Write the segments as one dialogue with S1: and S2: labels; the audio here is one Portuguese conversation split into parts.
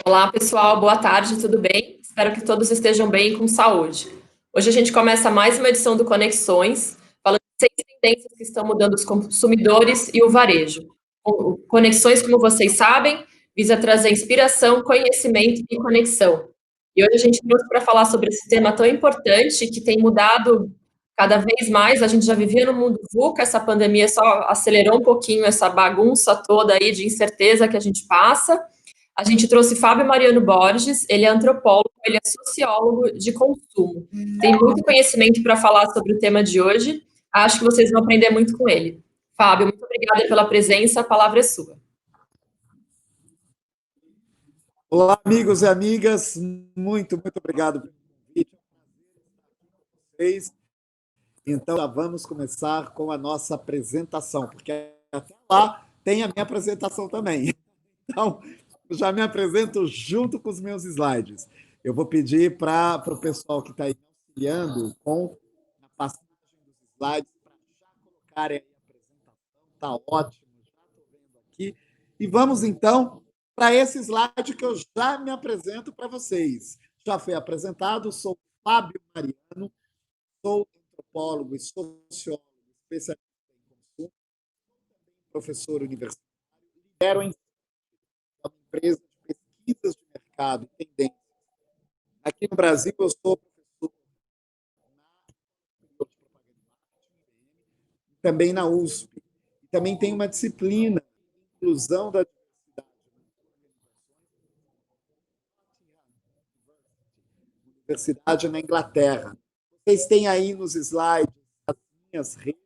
S1: Olá, pessoal, boa tarde, tudo bem? Espero que todos estejam bem e com saúde. Hoje a gente começa mais uma edição do Conexões, falando de 6 tendências que estão mudando os consumidores e o varejo. O Conexões, como vocês sabem, visa trazer inspiração, conhecimento e conexão. E hoje a gente trouxe para falar sobre esse tema tão importante que tem mudado cada vez mais. A gente já vivia no mundo VUCA, essa pandemia só acelerou um pouquinho essa bagunça toda aí de incerteza que a gente passa. A gente trouxe Fábio Mariano Borges, ele é antropólogo, ele é sociólogo de consumo. Tem muito conhecimento para falar sobre o tema de hoje. Acho que vocês vão aprender muito com ele. Fábio, muito obrigada pela presença, a palavra é sua.
S2: Olá, amigos e amigas, muito obrigado pelo convite a vocês. Então, já vamos começar com a nossa apresentação, porque até lá tem a minha apresentação também. Então, eu já me apresento junto com os meus slides. Eu vou pedir para o pessoal que está aí auxiliando com a passagem dos slides para já colocarem aí a apresentação. Está ótimo, já estou vendo aqui. E vamos, então, para esse slide que eu já me apresento para vocês. Já foi apresentado, sou Fábio Mariano, sou antropólogo e sociólogo, especialista em consumo, professor universitário, lidero uma empresa de pesquisas de mercado e tendências. Aqui no Brasil, eu sou professor na Escola Superior de Propaganda e Marketing, também na USP. E também tem uma disciplina de inclusão da diversidade na universidade na Inglaterra. Vocês têm aí nos slides as minhas redes,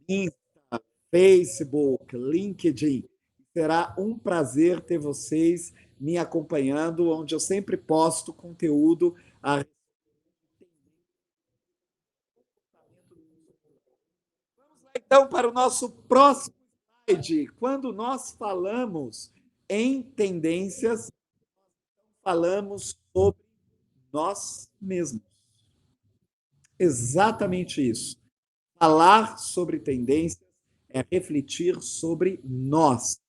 S2: Insta, Facebook, LinkedIn. Será um prazer ter vocês me acompanhando, onde eu sempre posto conteúdo a. Vamos lá, então, para o nosso próximo slide. Quando nós falamos em tendências, falamos sobre nós mesmos. Exatamente isso. Falar sobre tendências é refletir sobre nós.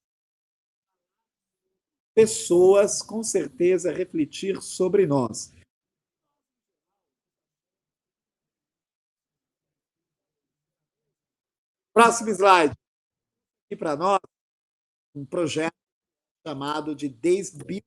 S2: Pessoas, com certeza, refletir sobre nós. Próximo slide. E para nós, um projeto chamado de Desbi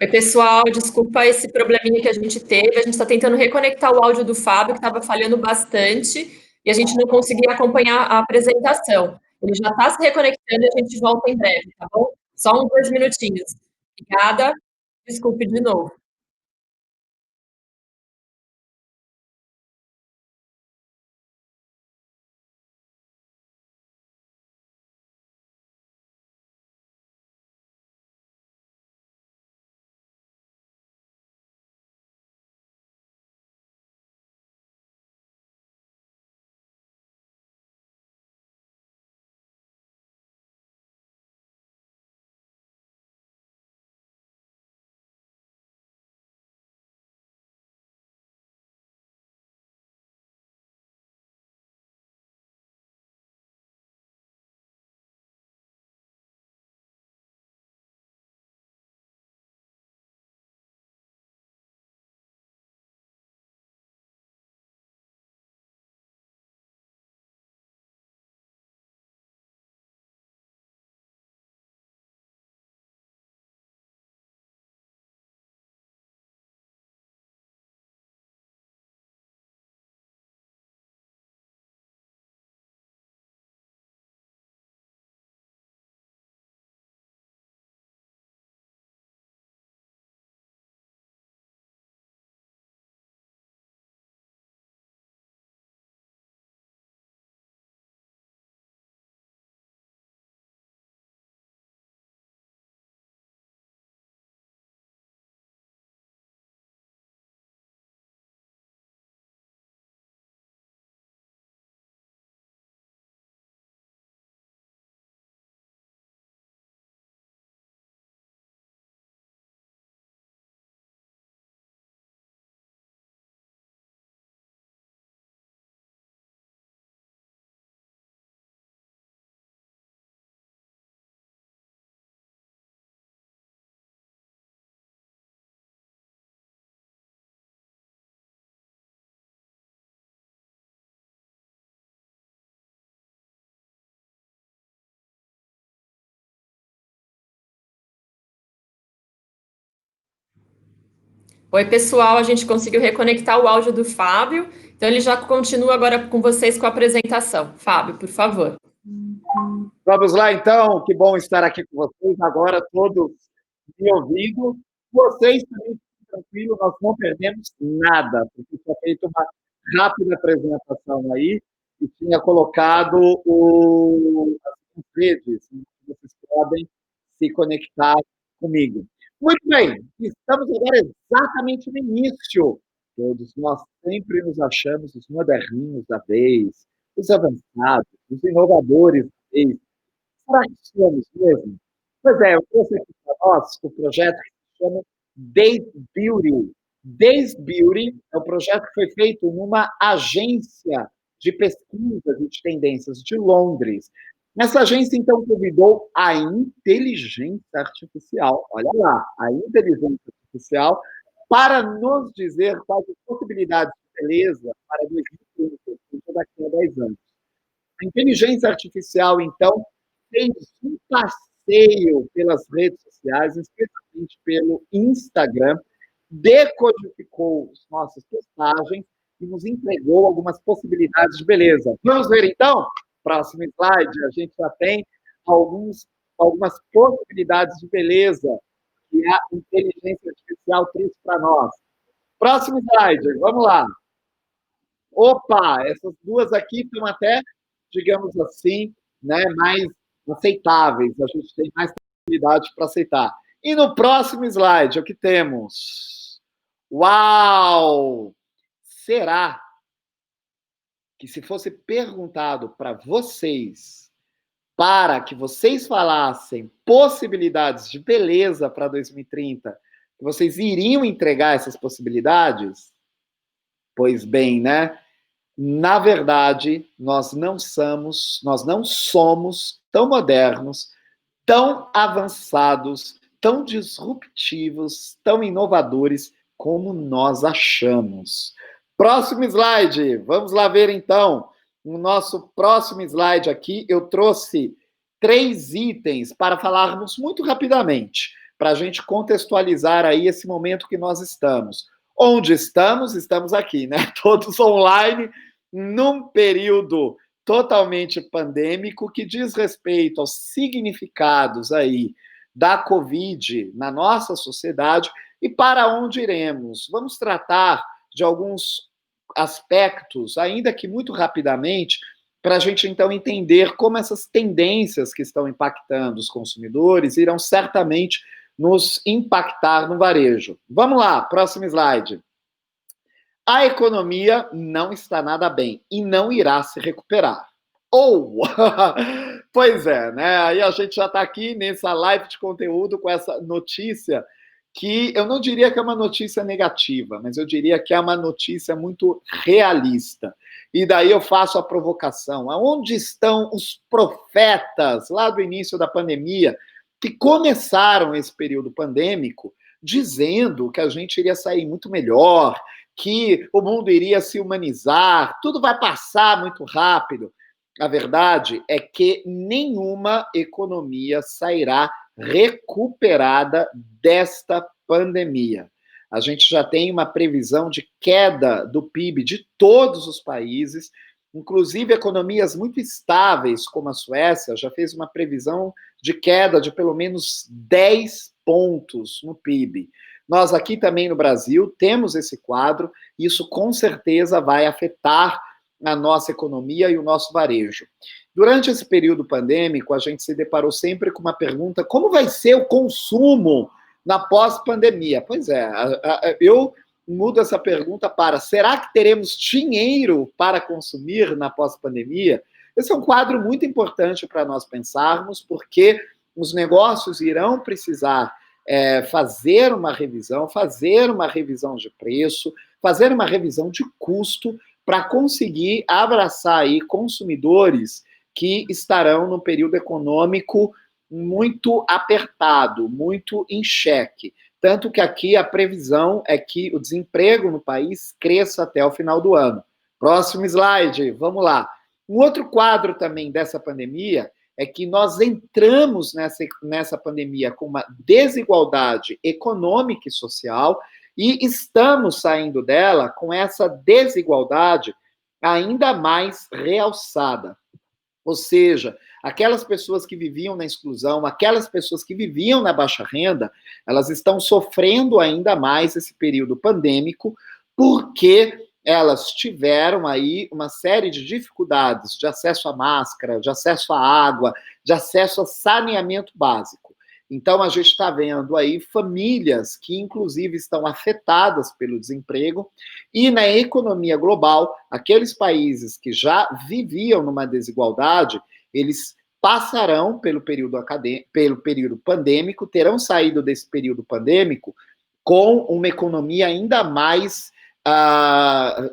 S1: Oi, pessoal, desculpa esse probleminha que a gente teve. A gente está tentando reconectar o áudio do Fábio, que estava falhando bastante, e a gente não conseguia acompanhar a apresentação. Ele já está se reconectando e a gente volta em breve, tá bom? Só uns 2 minutinhos. Obrigada. Desculpe de novo. Oi, pessoal, a gente conseguiu reconectar o áudio do Fábio, então ele já continua agora com vocês com a apresentação. Fábio, por favor.
S2: Vamos lá, então. Que bom estar aqui com vocês agora, todos me ouvindo. Vocês também fiquem tranquilos, nós não perdemos nada, porque tinha feito uma rápida apresentação aí e tinha colocado as redes, que vocês podem se conectar comigo. Muito bem, estamos agora exatamente no início. Todos nós sempre nos achamos os moderninhos da vez, os avançados, os inovadores da vez. Será que somos mesmo? Pois é, eu trouxe aqui para nós o projeto que se chama Days Beauty. Days Beauty é um projeto que foi feito numa agência de pesquisas e de tendências de Londres. Essa agência, então, convidou a inteligência artificial, olha lá, a inteligência artificial, para nos dizer quais as possibilidades de beleza para 2030, daqui a 10 anos. A inteligência artificial, então, fez um passeio pelas redes sociais, especialmente pelo Instagram, decodificou as nossas postagens e nos entregou algumas possibilidades de beleza. Vamos ver, então? Próximo slide, a gente já tem algumas possibilidades de beleza que a inteligência artificial trouxe para nós. Próximo slide, vamos lá. Opa, essas duas aqui estão até, digamos assim, né, mais aceitáveis. A gente tem mais possibilidade para aceitar. E no próximo slide, o que temos? Uau! Será que se fosse perguntado para vocês, para que vocês falassem possibilidades de beleza para 2030, vocês iriam entregar essas possibilidades? Pois bem, né? Na verdade, nós não somos tão modernos, tão avançados, tão disruptivos, tão inovadores como nós achamos. Próximo slide. Vamos lá ver, então. No nosso próximo slide aqui, eu trouxe 3 itens para falarmos muito rapidamente. para a gente contextualizar aí esse momento que nós estamos. Onde estamos? Estamos aqui, né? Todos online, num período totalmente pandêmico que diz respeito aos significados aí da Covid na nossa sociedade e para onde iremos. Vamos tratar de alguns aspectos, ainda que muito rapidamente, para a gente então entender como essas tendências que estão impactando os consumidores irão certamente nos impactar no varejo. Vamos lá, próximo slide. A economia não está nada bem e não irá se recuperar. Ou, pois é, né? Aí a gente já está aqui nessa live de conteúdo com essa notícia que eu não diria que é uma notícia negativa, mas eu diria que é uma notícia muito realista. E daí eu faço a provocação. Aonde estão os profetas lá do início da pandemia que começaram esse período pandêmico dizendo que a gente iria sair muito melhor, que o mundo iria se humanizar, tudo vai passar muito rápido? A verdade é que nenhuma economia sairá recuperada desta pandemia. A gente já tem uma previsão de queda do PIB de todos os países, inclusive economias muito estáveis, como a Suécia, já fez uma previsão de queda de pelo menos 10 pontos no PIB. Nós aqui também no Brasil temos esse quadro, e isso com certeza vai afetar a nossa economia e o nosso varejo. Durante esse período pandêmico, a gente se deparou sempre com uma pergunta: como vai ser o consumo na pós-pandemia? Pois é, eu mudo essa pergunta para: será que teremos dinheiro para consumir na pós-pandemia? Esse é um quadro muito importante para nós pensarmos, porque os negócios irão precisar fazer uma revisão de preço, fazer uma revisão de custo para conseguir abraçar aí consumidores que estarão num período econômico muito apertado, muito em xeque. Tanto que aqui a previsão é que o desemprego no país cresça até o final do ano. Próximo slide, vamos lá. Um outro quadro também dessa pandemia é que nós entramos nessa pandemia com uma desigualdade econômica e social e estamos saindo dela com essa desigualdade ainda mais realçada. Ou seja, aquelas pessoas que viviam na exclusão, aquelas pessoas que viviam na baixa renda, elas estão sofrendo ainda mais esse período pandêmico, porque elas tiveram aí uma série de dificuldades de acesso à máscara, de acesso à água, de acesso a saneamento básico. Então, a gente está vendo aí famílias que, inclusive, estão afetadas pelo desemprego, e na economia global, aqueles países que já viviam numa desigualdade, eles passarão pelo período pandêmico, terão saído desse período pandêmico com uma economia ainda mais,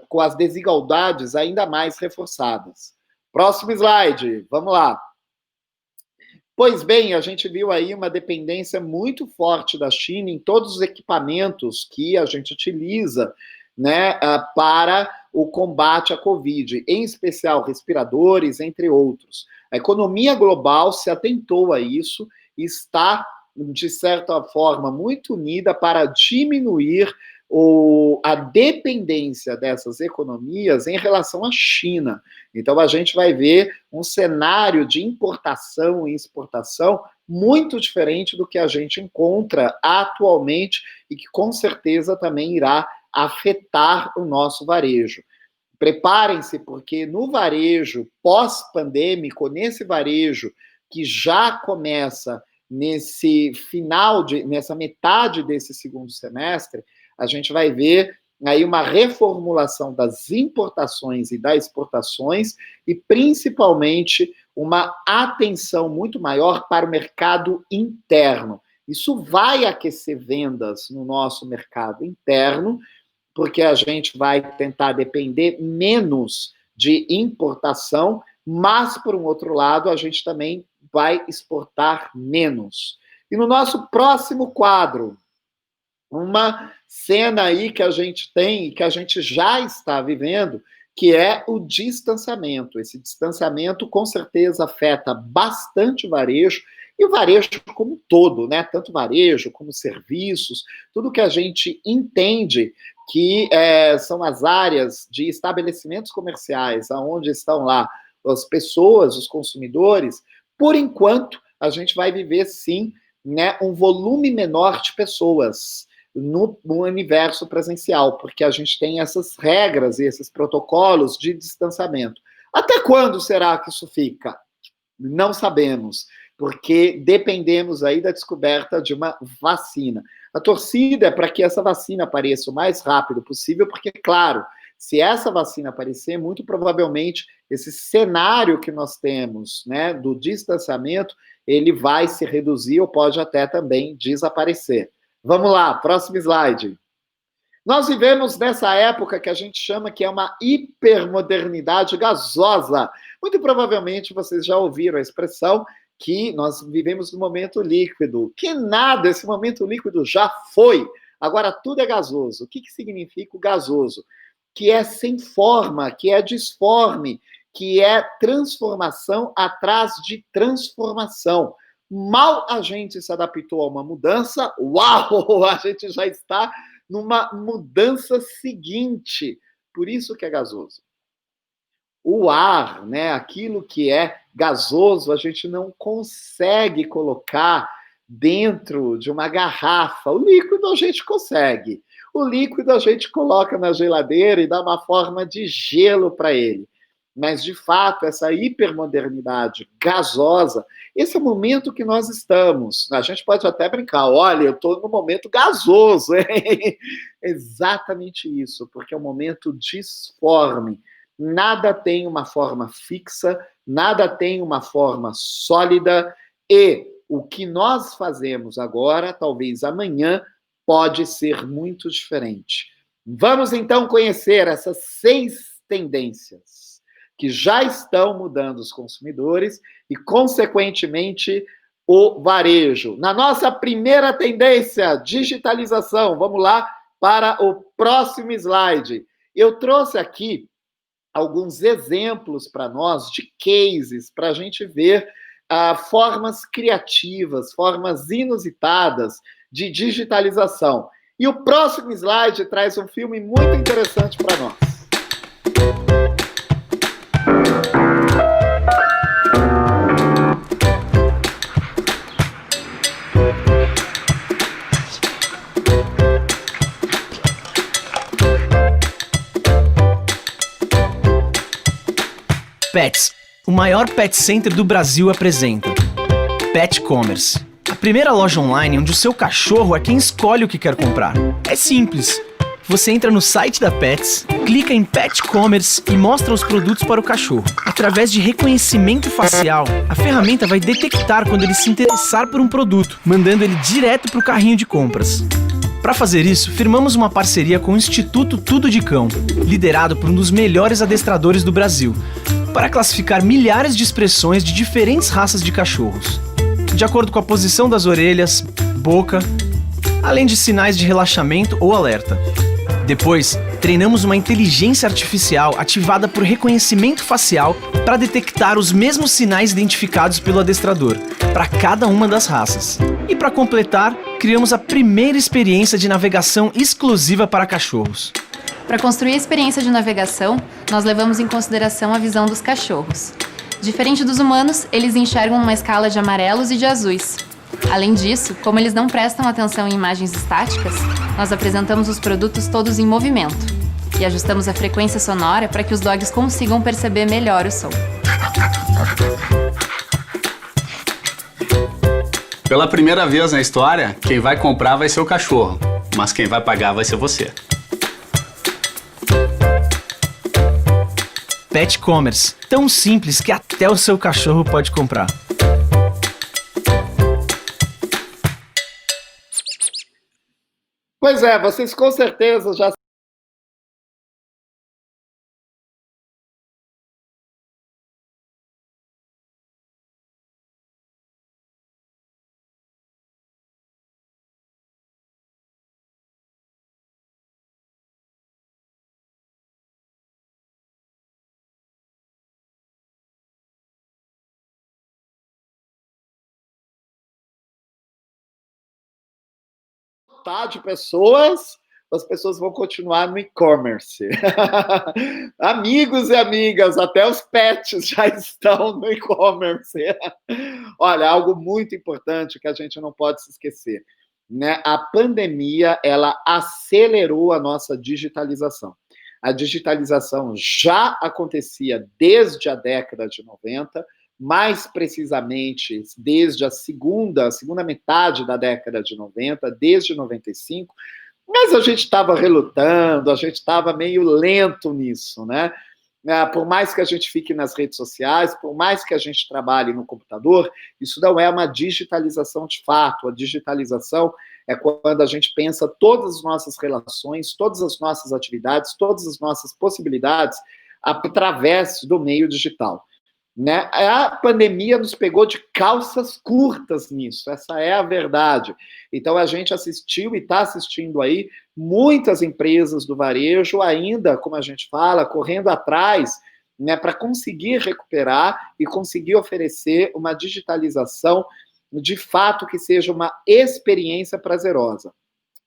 S2: com as desigualdades ainda mais reforçadas. Próximo slide, vamos lá. Pois bem, a gente viu aí uma dependência muito forte da China em todos os equipamentos que a gente utiliza, né, para o combate à Covid, em especial respiradores, entre outros. A economia global se atentou a isso e está, de certa forma, muito unida para diminuir a dependência dessas economias em relação à China. Então, a gente vai ver um cenário de importação e exportação muito diferente do que a gente encontra atualmente e que, com certeza, também irá afetar o nosso varejo. Preparem-se, porque no varejo pós-pandêmico, nesse varejo que já começa nessa metade desse segundo semestre, a gente vai ver aí uma reformulação das importações e das exportações e, principalmente, uma atenção muito maior para o mercado interno. Isso vai aquecer vendas no nosso mercado interno, porque a gente vai tentar depender menos de importação, mas, por um outro lado, a gente também vai exportar menos. E no nosso próximo quadro, uma cena aí que a gente tem e que a gente já está vivendo, que é o distanciamento. Esse distanciamento, com certeza, afeta bastante o varejo. E o varejo como um todo, né? Tanto varejo como serviços, tudo que a gente entende que são as áreas de estabelecimentos comerciais, onde estão lá as pessoas, os consumidores, por enquanto, a gente vai viver, sim, né, um volume menor de pessoas no universo presencial, porque a gente tem essas regras e esses protocolos de distanciamento. Até quando será que isso fica? Não sabemos, porque dependemos aí da descoberta de uma vacina. A torcida é para que essa vacina apareça o mais rápido possível, porque, claro, se essa vacina aparecer, muito provavelmente esse cenário que nós temos, né, do distanciamento, ele vai se reduzir ou pode até também desaparecer. Vamos lá, próximo slide. Nós vivemos nessa época que a gente chama que é uma hipermodernidade gasosa. Muito provavelmente vocês já ouviram a expressão que nós vivemos no momento líquido. Que nada, esse momento líquido já foi. Agora tudo é gasoso. O que significa o gasoso? Que é sem forma, que é disforme, que é transformação atrás de transformação. Mal a gente se adaptou a uma mudança, uau, a gente já está numa mudança seguinte. Por isso que é gasoso. O ar, né, aquilo que é gasoso, a gente não consegue colocar dentro de uma garrafa. O líquido a gente consegue. O líquido a gente coloca na geladeira e dá uma forma de gelo para ele. Mas, de fato, essa hipermodernidade gasosa, esse é o momento que nós estamos. A gente pode até brincar, olha, eu estou no momento gasoso. Exatamente isso, porque é um momento disforme. Nada tem uma forma fixa, nada tem uma forma sólida, e o que nós fazemos agora, talvez amanhã, pode ser muito diferente. Vamos então conhecer essas 6 tendências que já estão mudando os consumidores e, consequentemente, o varejo. Na nossa primeira tendência, digitalização, vamos lá para o próximo slide. Eu trouxe aqui alguns exemplos para nós de cases, para a gente ver formas criativas, formas inusitadas de digitalização. E o próximo slide traz um filme muito interessante para nós.
S3: Pets, o maior pet center do Brasil apresenta Pet Commerce, a primeira loja online onde o seu cachorro é quem escolhe o que quer comprar. É simples. Você entra no site da Pets, clica em Pet Commerce e mostra os produtos para o cachorro. Através de reconhecimento facial, a ferramenta vai detectar quando ele se interessar por um produto, mandando ele direto para o carrinho de compras. Para fazer isso, firmamos uma parceria com o Instituto Tudo de Cão, liderado por um dos melhores adestradores do Brasil, para classificar milhares de expressões de diferentes raças de cachorros, de acordo com a posição das orelhas, boca, além de sinais de relaxamento ou alerta. Depois, treinamos uma inteligência artificial ativada por reconhecimento facial para detectar os mesmos sinais identificados pelo adestrador, para cada uma das raças. E para completar, criamos a primeira experiência de navegação exclusiva para cachorros.
S4: Para construir a experiência de navegação, nós levamos em consideração a visão dos cachorros. Diferente dos humanos, eles enxergam uma escala de amarelos e de azuis. Além disso, como eles não prestam atenção em imagens estáticas, nós apresentamos os produtos todos em movimento e ajustamos a frequência sonora para que os dogs consigam perceber melhor o som.
S5: Pela primeira vez na história, quem vai comprar vai ser o cachorro, mas quem vai pagar vai ser você.
S3: Pet Commerce, tão simples que até o seu cachorro pode comprar.
S2: Pois é, vocês com certeza já lotar de pessoas, as pessoas vão continuar no e-commerce. Amigos e amigas, até os pets já estão no e-commerce. Olha, algo muito importante que a gente não pode se esquecer, né? A pandemia, ela acelerou a nossa digitalização. A digitalização já acontecia desde a década de 90, mais precisamente desde a segunda metade da década de 90, desde 95, mas a gente estava relutando, a gente estava meio lento nisso, né? Por mais que a gente fique nas redes sociais, por mais que a gente trabalhe no computador, isso não é uma digitalização de fato. A digitalização é quando a gente pensa todas as nossas relações, todas as nossas atividades, todas as nossas possibilidades através do meio digital. Né? A pandemia nos pegou de calças curtas nisso, essa é a verdade. Então, a gente assistiu e está assistindo aí muitas empresas do varejo ainda, como a gente fala, correndo atrás, né, para conseguir recuperar e conseguir oferecer uma digitalização de fato que seja uma experiência prazerosa.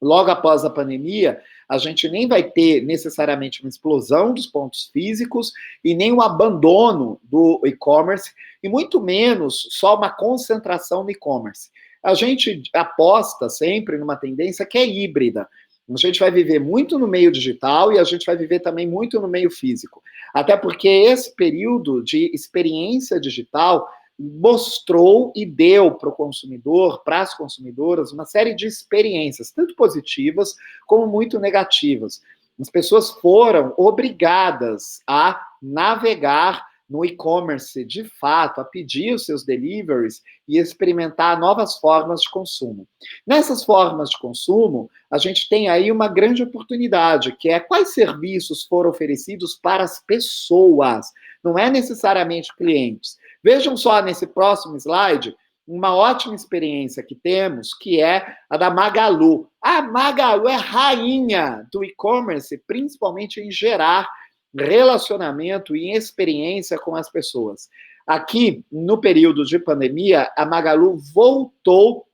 S2: Logo após a pandemia, a gente nem vai ter necessariamente uma explosão dos pontos físicos e nem um abandono do e-commerce, e muito menos só uma concentração no e-commerce. A gente aposta sempre numa tendência que é híbrida. A gente vai viver muito no meio digital e a gente vai viver também muito no meio físico. Até porque esse período de experiência digital mostrou e deu para o consumidor, para as consumidoras, uma série de experiências, tanto positivas como muito negativas. As pessoas foram obrigadas a navegar no e-commerce, de fato, a pedir os seus deliveries e experimentar novas formas de consumo. Nessas formas de consumo, a gente tem aí uma grande oportunidade, que é quais serviços foram oferecidos para as pessoas, não é necessariamente clientes. Vejam só nesse próximo slide uma ótima experiência que temos, que é a da Magalu. A Magalu é rainha do e-commerce, principalmente em gerar relacionamento e experiência com as pessoas. Aqui, no período de pandemia, a Magalu voltou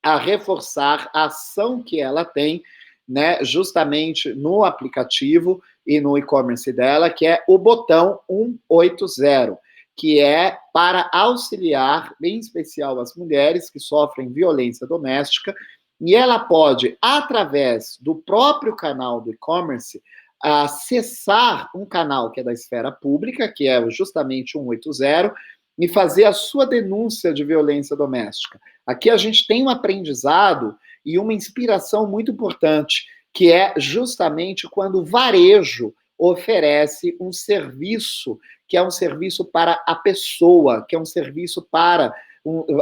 S2: a reforçar a ação que ela tem, né, justamente no aplicativo e no e-commerce dela, que é o botão 180, que é para auxiliar, em especial as mulheres que sofrem violência doméstica, e ela pode, através do próprio canal do e-commerce, acessar um canal que é da esfera pública, que é justamente 180, e fazer a sua denúncia de violência doméstica. Aqui a gente tem um aprendizado e uma inspiração muito importante, que é justamente quando o varejo oferece um serviço, que é um serviço para a pessoa, que é um serviço para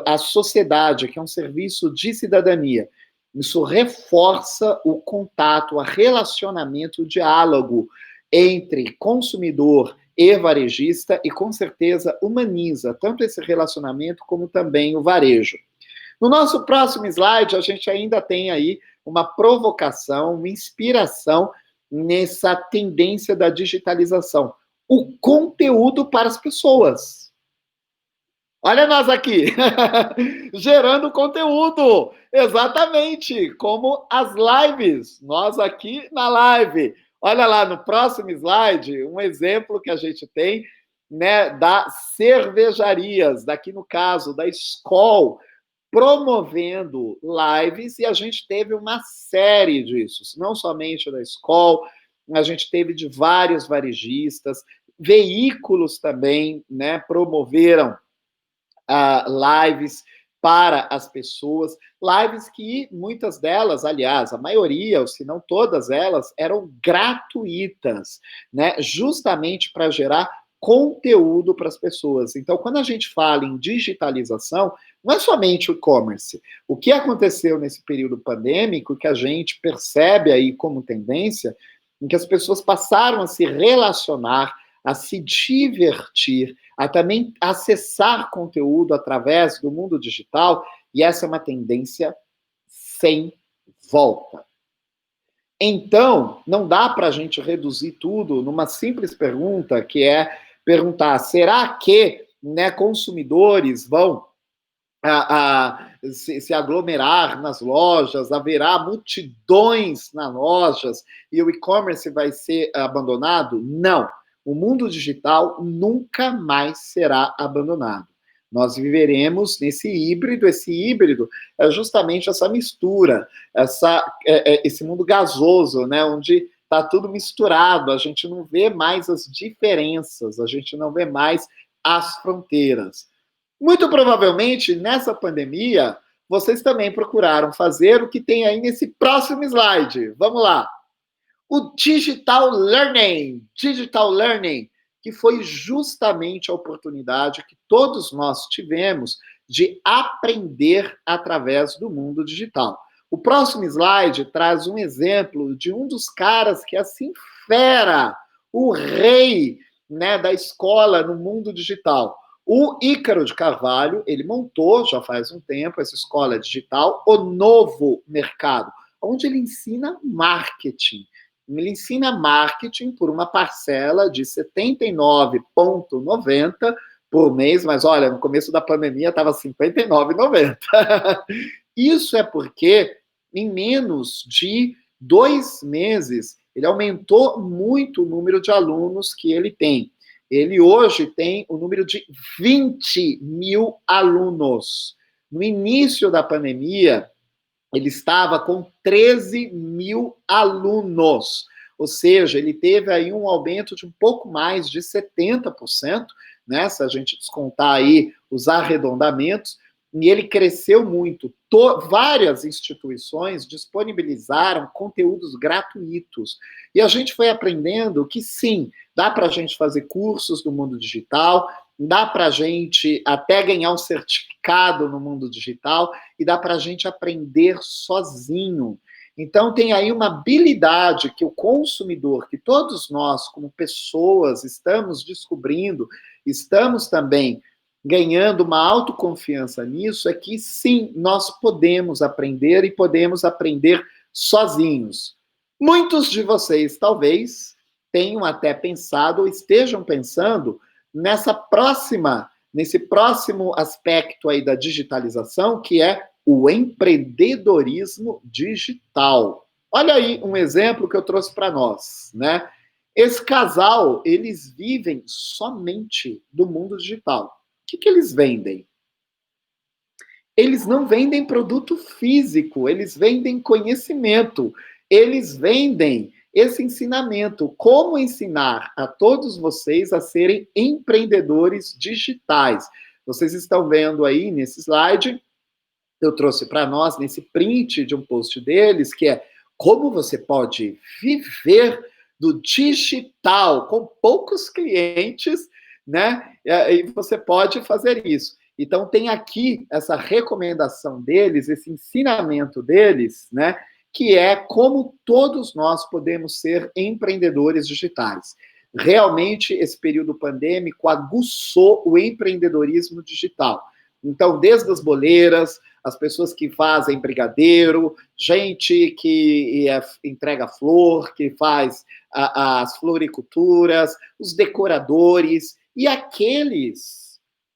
S2: a sociedade, que é um serviço de cidadania. Isso reforça o contato, o relacionamento, o diálogo entre consumidor e varejista e, com certeza, humaniza tanto esse relacionamento como também o varejo. No nosso próximo slide, a gente ainda tem aí uma provocação, uma inspiração nessa tendência da digitalização. O conteúdo para as pessoas. Olha nós aqui, gerando conteúdo, exatamente, como as lives, nós aqui na live. Olha lá, no próximo slide, um exemplo que a gente tem, né, das cervejarias, daqui no caso da Skol, promovendo lives, e a gente teve uma série disso, não somente da Skol, a gente teve de vários varejistas, veículos também, né, promoveram lives para as pessoas, lives que muitas delas, aliás, a maioria, ou se não todas elas, eram gratuitas, né, justamente para gerar conteúdo para as pessoas. Então, quando a gente fala em digitalização, não é somente o e-commerce. O que aconteceu nesse período pandêmico, que a gente percebe aí como tendência, em que as pessoas passaram a se relacionar, a se divertir, a também acessar conteúdo através do mundo digital, e essa é uma tendência sem volta. Então, não dá para a gente reduzir tudo numa simples pergunta, que é perguntar, será que, né, consumidores vão se aglomerar nas lojas, haverá multidões nas lojas e o e-commerce vai ser abandonado? Não. O mundo digital nunca mais será abandonado. Nós viveremos nesse híbrido. Esse híbrido é justamente essa mistura, esse mundo gasoso, né, onde está tudo misturado, a gente não vê mais as diferenças, a gente não vê mais as fronteiras. Muito provavelmente, nessa pandemia, vocês também procuraram fazer o que tem aí nesse próximo slide. Vamos lá. O Digital Learning. Digital Learning, que foi justamente a oportunidade que todos nós tivemos de aprender através do mundo digital. O próximo slide traz um exemplo de um dos caras que é assim fera, o rei, né, da escola no mundo digital. O Ícaro de Carvalho, ele montou, já faz um tempo, essa escola digital, o Novo Mercado, onde ele ensina marketing. Ele ensina marketing por uma parcela de R$ 79,90 por mês, mas olha, no começo da pandemia estava R$ 59,90. Isso é porque, em menos de 2 meses, ele aumentou muito o número de alunos que ele tem. Ele hoje tem o número de 20 mil alunos. No início da pandemia, ele estava com 13 mil alunos, ou seja, ele teve aí um aumento de um pouco mais de 70%, né, se a gente descontar aí os arredondamentos, e ele cresceu muito. Várias instituições disponibilizaram conteúdos gratuitos, e a gente foi aprendendo que sim, dá para a gente fazer cursos no mundo digital, dá para a gente até ganhar um certificado no mundo digital e dá para a gente aprender sozinho. Então, tem aí uma habilidade que o consumidor, que todos nós, como pessoas, estamos descobrindo, estamos também ganhando uma autoconfiança nisso, é que sim, nós podemos aprender e podemos aprender sozinhos. Muitos de vocês, talvez, tenham até pensado ou estejam pensando nesse próximo aspecto aí da digitalização, que é o empreendedorismo digital. Olha aí um exemplo que eu trouxe para nós, né? Esse casal, eles vivem somente do mundo digital. O que eles vendem? Eles não vendem produto físico, eles vendem conhecimento, eles vendem esse ensinamento, como ensinar a todos vocês a serem empreendedores digitais. Vocês estão vendo aí nesse slide, eu trouxe para nós, nesse print de um post deles, que é como você pode viver do digital com poucos clientes, né? E você pode fazer isso. Então, tem aqui essa recomendação deles, esse ensinamento deles, né? Que é como todos nós podemos ser empreendedores digitais. Realmente, esse período pandêmico aguçou o empreendedorismo digital. Então, desde as boleiras, as pessoas que fazem brigadeiro, gente que entrega flor, que faz as floriculturas, os decoradores e aqueles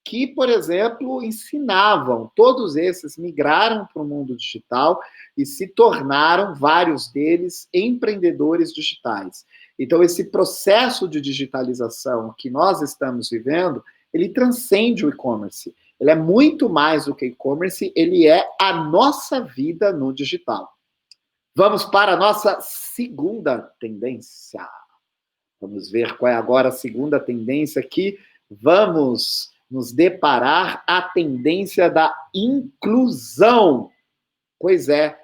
S2: que, por exemplo, ensinavam. Todos esses migraram para o mundo digital e se tornaram, vários deles, empreendedores digitais. Então, esse processo de digitalização que nós estamos vivendo, ele transcende o e-commerce. Ele é muito mais do que e-commerce, ele é a nossa vida no digital. Vamos para a nossa segunda tendência. Vamos ver qual é agora a segunda tendência aqui. Vamos nos deparar a tendência da inclusão. Pois é,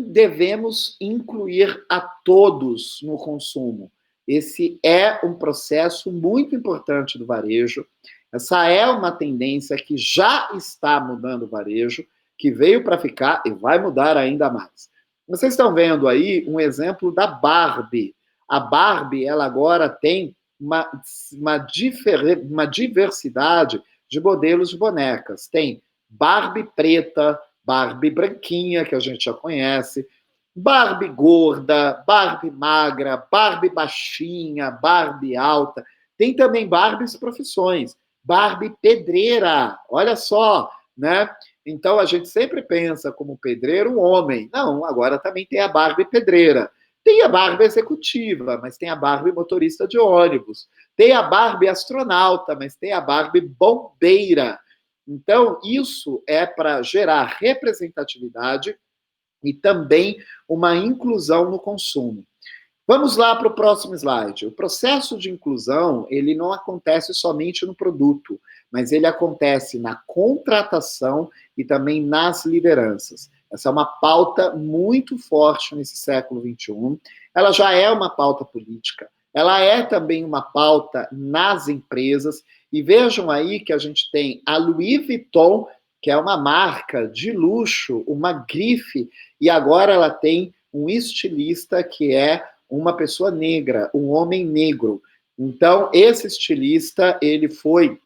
S2: devemos incluir a todos no consumo. Esse é um processo muito importante do varejo. Essa é uma tendência que já está mudando o varejo, que veio para ficar e vai mudar ainda mais. Vocês estão vendo aí um exemplo da Barbie. A Barbie, ela agora tem uma diversidade de modelos de bonecas. Tem Barbie preta, Barbie branquinha, que a gente já conhece, Barbie gorda, Barbie magra, Barbie baixinha, Barbie alta. Tem também Barbies profissões. Barbie pedreira, olha só, né? Então, a gente sempre pensa como pedreiro um homem. Não, agora também tem a Barbie pedreira. Tem a Barbie executiva, mas tem a Barbie motorista de ônibus. Tem a Barbie astronauta, mas tem a Barbie bombeira. Então, isso é para gerar representatividade e também uma inclusão no consumo. Vamos lá para o próximo slide. O processo de inclusão, ele não acontece somente no produto, mas ele acontece na contratação e também nas lideranças. Essa é uma pauta muito forte nesse século XXI. Ela já é uma pauta política, ela é também uma pauta nas empresas. E vejam aí que a gente tem a Louis Vuitton, que é uma marca de luxo, uma grife, e agora ela tem um estilista que é uma pessoa negra, um homem negro. Então, esse estilista, ele foi,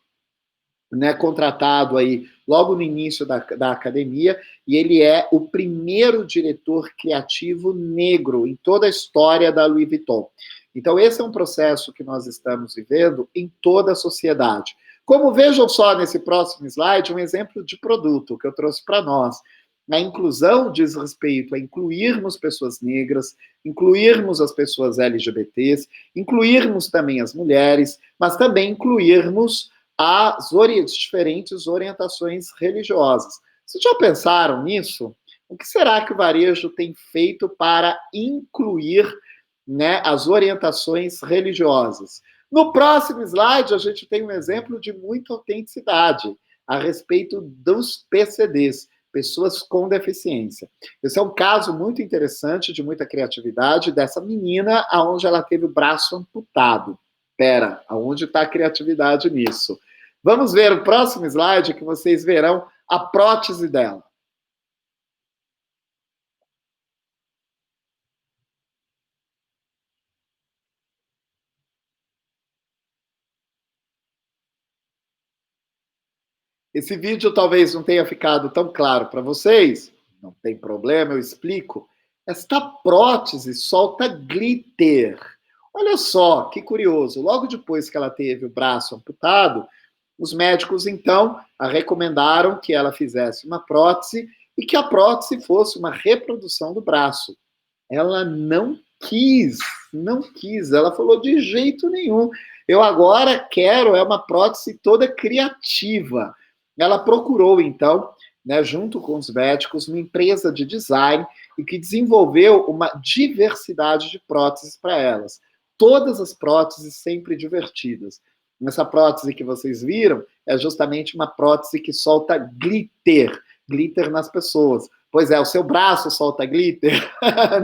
S2: né, contratado aí logo no início da academia, e ele é o primeiro diretor criativo negro em toda a história da Louis Vuitton. Então, esse é um processo que nós estamos vivendo em toda a sociedade. Como vejam só nesse próximo slide, um exemplo de produto que eu trouxe para nós. A inclusão diz respeito a incluirmos pessoas negras, incluirmos as pessoas LGBTs, incluirmos também as mulheres, mas também incluirmos as diferentes orientações religiosas. Vocês já pensaram nisso? O que será que o varejo tem feito para incluir, né, as orientações religiosas? No próximo slide, a gente tem um exemplo de muita autenticidade a respeito dos PCDs, pessoas com deficiência. Esse é um caso muito interessante, de muita criatividade, dessa menina onde ela teve o braço amputado. Pera, aonde está a criatividade nisso? Vamos ver o próximo slide, que vocês verão a prótese dela. Esse vídeo talvez não tenha ficado tão claro para vocês, não tem problema, eu explico. Esta prótese solta glitter. Olha só, que curioso. Logo depois que ela teve o braço amputado, os médicos, então, a recomendaram que ela fizesse uma prótese e que a prótese fosse uma reprodução do braço. Ela não quis, não quis. Ela falou, de jeito nenhum. Eu agora quero uma prótese toda criativa. Ela procurou, então, né, junto com os médicos, uma empresa de design e que desenvolveu uma diversidade de próteses para elas. Todas as próteses sempre divertidas. Essa prótese que vocês viram é justamente uma prótese que solta glitter, glitter nas pessoas. Pois é, o seu braço solta glitter?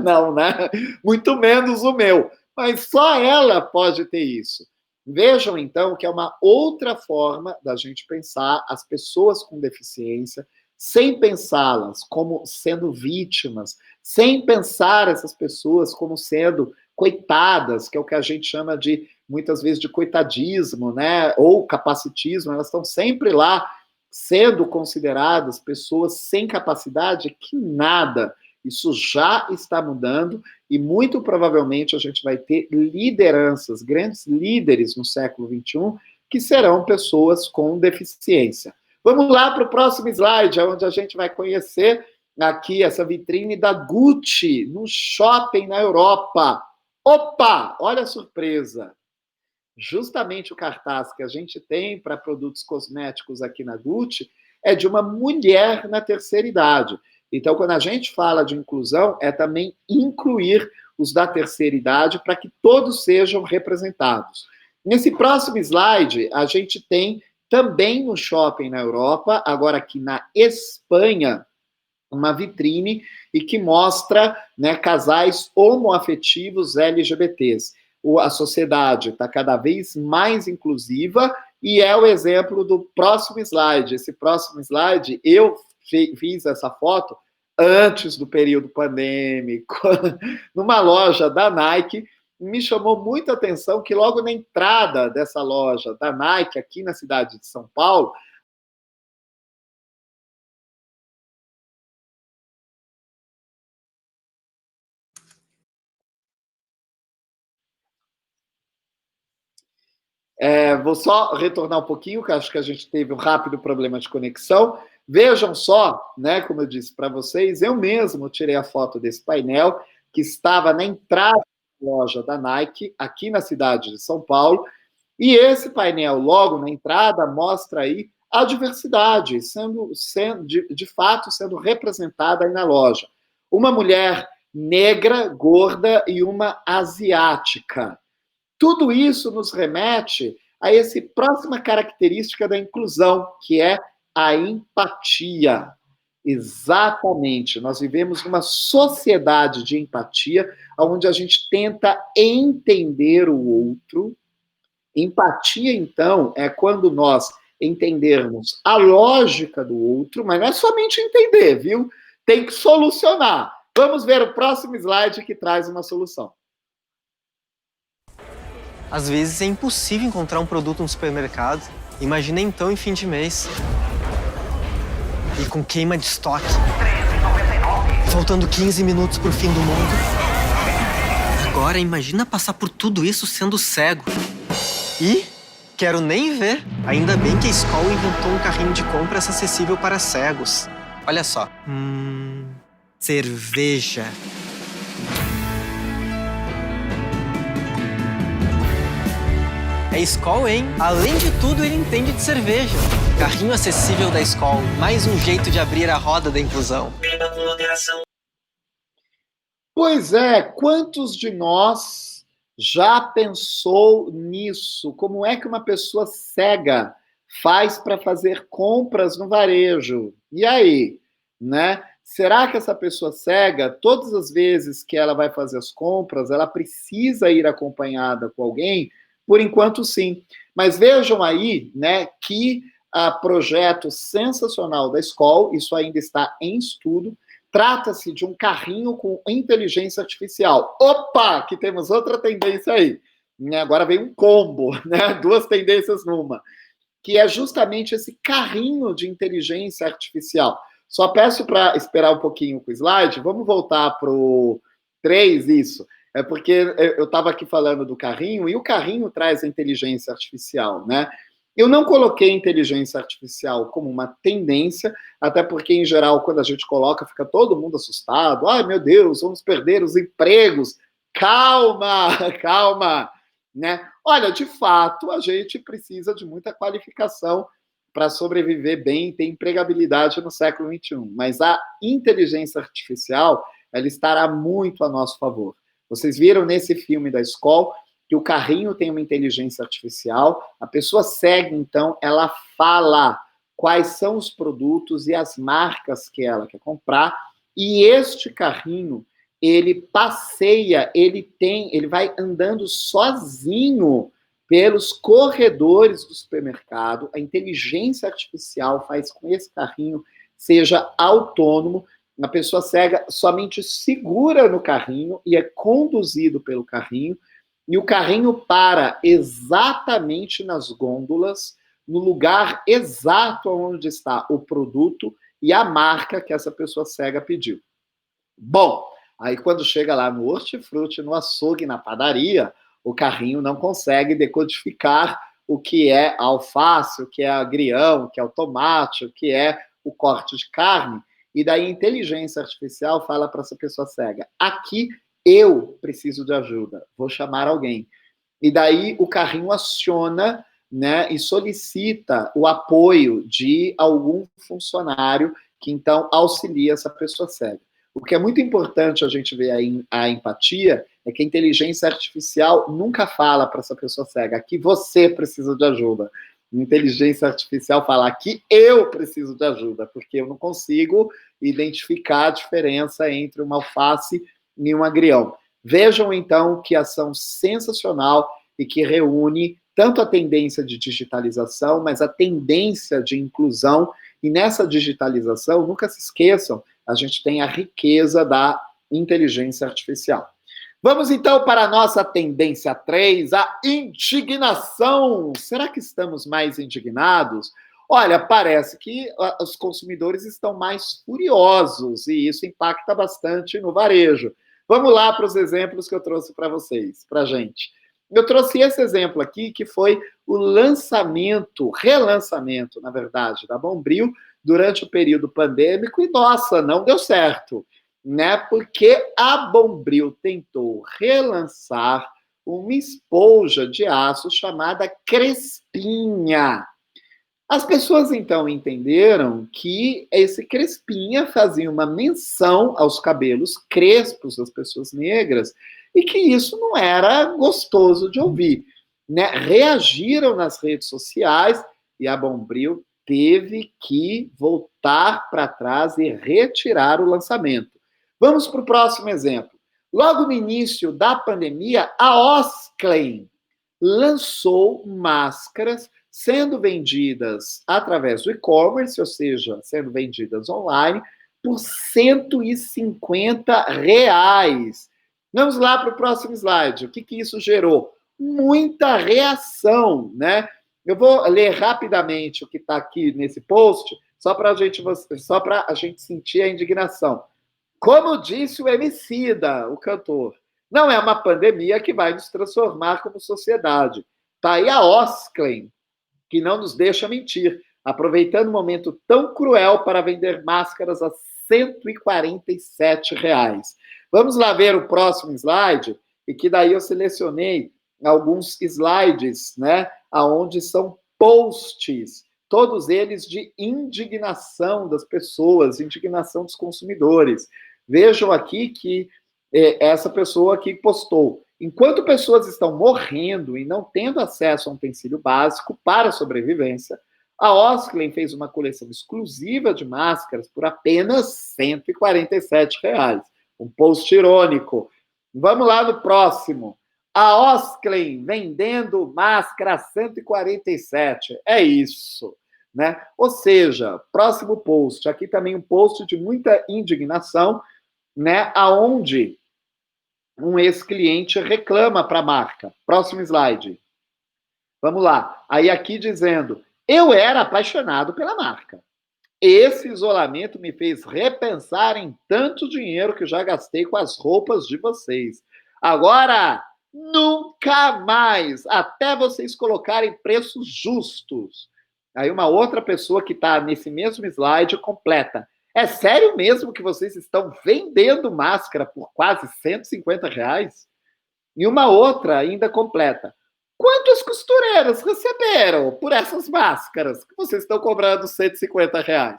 S2: Não, né? Muito menos o meu. Mas só ela pode ter isso. Vejam, então, que é uma outra forma da gente pensar as pessoas com deficiência, sem pensá-las como sendo vítimas, sem pensar essas pessoas como sendo coitadas, que é o que a gente chama de, muitas vezes, de coitadismo, né? Ou capacitismo. Elas estão sempre lá sendo consideradas pessoas sem capacidade, que nada. Isso já está mudando e muito provavelmente a gente vai ter lideranças, grandes líderes no século XXI, que serão pessoas com deficiência. Vamos lá para o próximo slide, onde a gente vai conhecer aqui essa vitrine da Gucci, no shopping na Europa. Opa, olha a surpresa! Justamente o cartaz que a gente tem para produtos cosméticos aqui na Gucci é de uma mulher na terceira idade. Então, quando a gente fala de inclusão, é também incluir os da terceira idade para que todos sejam representados. Nesse próximo slide, a gente tem também no shopping na Europa, agora aqui na Espanha, uma vitrine e que mostra, né, casais homoafetivos LGBTs. A sociedade está cada vez mais inclusiva e é o exemplo do próximo slide. Esse próximo slide, eu fiz essa foto antes do período pandêmico, numa loja da Nike. Me chamou muita atenção que logo na entrada dessa loja da Nike, aqui na cidade de São Paulo, vou só retornar um pouquinho, que acho que a gente teve um rápido problema de conexão. Vejam só, né, como eu disse para vocês, eu mesmo tirei a foto desse painel que estava na entrada da loja da Nike, aqui na cidade de São Paulo, e esse painel, logo na entrada, mostra aí a diversidade, de fato sendo representada aí na loja. Uma mulher negra, gorda e uma asiática. Tudo isso nos remete a essa próxima característica da inclusão, que é a empatia. Exatamente. Nós vivemos numa sociedade de empatia, onde a gente tenta entender o outro. Empatia, então, é quando nós entendermos a lógica do outro, mas não é somente entender, viu? Tem que solucionar. Vamos ver o próximo slide que traz uma solução.
S6: Às vezes é impossível encontrar um produto no supermercado. Imagina então em fim de mês. E com queima de estoque. Faltando 15 minutos pro fim do mundo. Agora imagina passar por tudo isso sendo cego. E, quero nem ver, ainda bem que a Skol inventou um carrinho de compras acessível para cegos. Olha só. Cerveja. É Skol, hein? Além de tudo, ele entende de cerveja. Carrinho acessível da Skol. Mais um jeito de abrir a roda da inclusão.
S2: Pois é, quantos de nós já pensou nisso? Como é que uma pessoa cega faz para fazer compras no varejo? E aí, né? Será que essa pessoa cega, todas as vezes que ela vai fazer as compras, ela precisa ir acompanhada com alguém? Por enquanto, sim. Mas vejam aí, né, que projeto sensacional da Skol, isso ainda está em estudo, trata-se de um carrinho com inteligência artificial. Opa, que temos outra tendência aí. Agora vem um combo, né, duas tendências numa, que é justamente esse carrinho de inteligência artificial. Só peço para esperar um pouquinho com o slide, vamos voltar para o 3, isso. É porque eu estava aqui falando do carrinho, e o carrinho traz a inteligência artificial, né? Eu não coloquei inteligência artificial como uma tendência, até porque, em geral, quando a gente coloca, fica todo mundo assustado. Ai, meu Deus, vamos perder os empregos. Calma, calma, né? Olha, de fato, a gente precisa de muita qualificação para sobreviver bem e ter empregabilidade no século XXI. Mas a inteligência artificial, ela estará muito a nosso favor. Vocês viram nesse filme da Skol que o carrinho tem uma inteligência artificial, a pessoa segue, então, ela fala quais são os produtos e as marcas que ela quer comprar, e este carrinho, ele passeia, ele vai andando sozinho pelos corredores do supermercado, a inteligência artificial faz com que esse carrinho seja autônomo, a pessoa cega somente segura no carrinho e é conduzido pelo carrinho, e o carrinho para exatamente nas gôndolas, no lugar exato onde está o produto e a marca que essa pessoa cega pediu. Bom, aí quando chega lá no hortifruti, no açougue, na padaria, o carrinho não consegue decodificar o que é alface, o que é agrião, o que é o tomate, o que é o corte de carne. E daí a inteligência artificial fala para essa pessoa cega, aqui eu preciso de ajuda, vou chamar alguém. E daí o carrinho aciona, né, e solicita o apoio de algum funcionário que então auxilia essa pessoa cega. O que é muito importante a gente ver aí a empatia é que a inteligência artificial nunca fala para essa pessoa cega, aqui você precisa de ajuda. Inteligência artificial fala que eu preciso de ajuda, porque eu não consigo identificar a diferença entre uma alface e um agrião. Vejam, então, que ação sensacional e que reúne tanto a tendência de digitalização, mas a tendência de inclusão, e nessa digitalização, nunca se esqueçam, a gente tem a riqueza da inteligência artificial. Vamos, então, para a nossa tendência 3, a indignação. Será que estamos mais indignados? Olha, parece que os consumidores estão mais furiosos e isso impacta bastante no varejo. Vamos lá para os exemplos que eu trouxe para vocês, para a gente. Eu trouxe esse exemplo aqui, que foi o relançamento, na verdade, da Bombril, durante o período pandêmico e, nossa, não deu certo, né? Porque a Bombril tentou relançar uma esponja de aço chamada Crespinha. As pessoas, então, entenderam que esse Crespinha fazia uma menção aos cabelos crespos das pessoas negras e que isso não era gostoso de ouvir, né? Reagiram nas redes sociais e a Bombril teve que voltar para trás e retirar o lançamento. Vamos para o próximo exemplo. Logo no início da pandemia, a Osklen lançou máscaras sendo vendidas através do e-commerce, ou seja, sendo vendidas online, por R$150. Vamos lá para o próximo slide. O que isso gerou? Muita reação, né? Eu vou ler rapidamente o que está aqui nesse post, só para a gente sentir a indignação. Como disse o Emicida, o cantor, não é uma pandemia que vai nos transformar como sociedade. Está aí a Osklen, que não nos deixa mentir, aproveitando um momento tão cruel para vender máscaras a R$147. Vamos lá ver o próximo slide, e que daí eu selecionei alguns slides, né, aonde são posts, todos eles de indignação das pessoas, indignação dos consumidores. Vejam aqui que essa pessoa aqui postou: enquanto pessoas estão morrendo e não tendo acesso a um utensílio básico para a sobrevivência, a Osklen fez uma coleção exclusiva de máscaras por apenas R$147. Um post irônico. Vamos lá no próximo. A Osklen vendendo máscara a 147. É isso, né? Ou seja, próximo post. Aqui também um post de muita indignação, né? Aonde um ex-cliente reclama para a marca. Próximo slide. Vamos lá. Aí aqui dizendo: eu era apaixonado pela marca. Esse isolamento me fez repensar em tanto dinheiro que já gastei com as roupas de vocês. Agora, nunca mais, até vocês colocarem preços justos. Aí uma outra pessoa que está nesse mesmo slide completa: é sério mesmo que vocês estão vendendo máscara por quase R$150? E uma outra ainda completa: quantas costureiras receberam por essas máscaras que vocês estão cobrando R$150?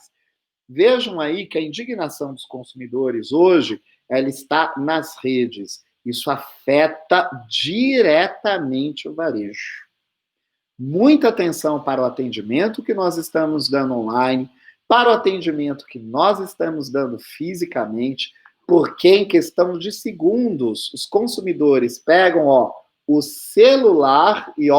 S2: Vejam aí que a indignação dos consumidores hoje, ela está nas redes. Isso afeta diretamente o varejo. Muita atenção para o atendimento que nós estamos dando online, para o atendimento que nós estamos dando fisicamente, porque em questão de segundos, os consumidores pegam, o celular e,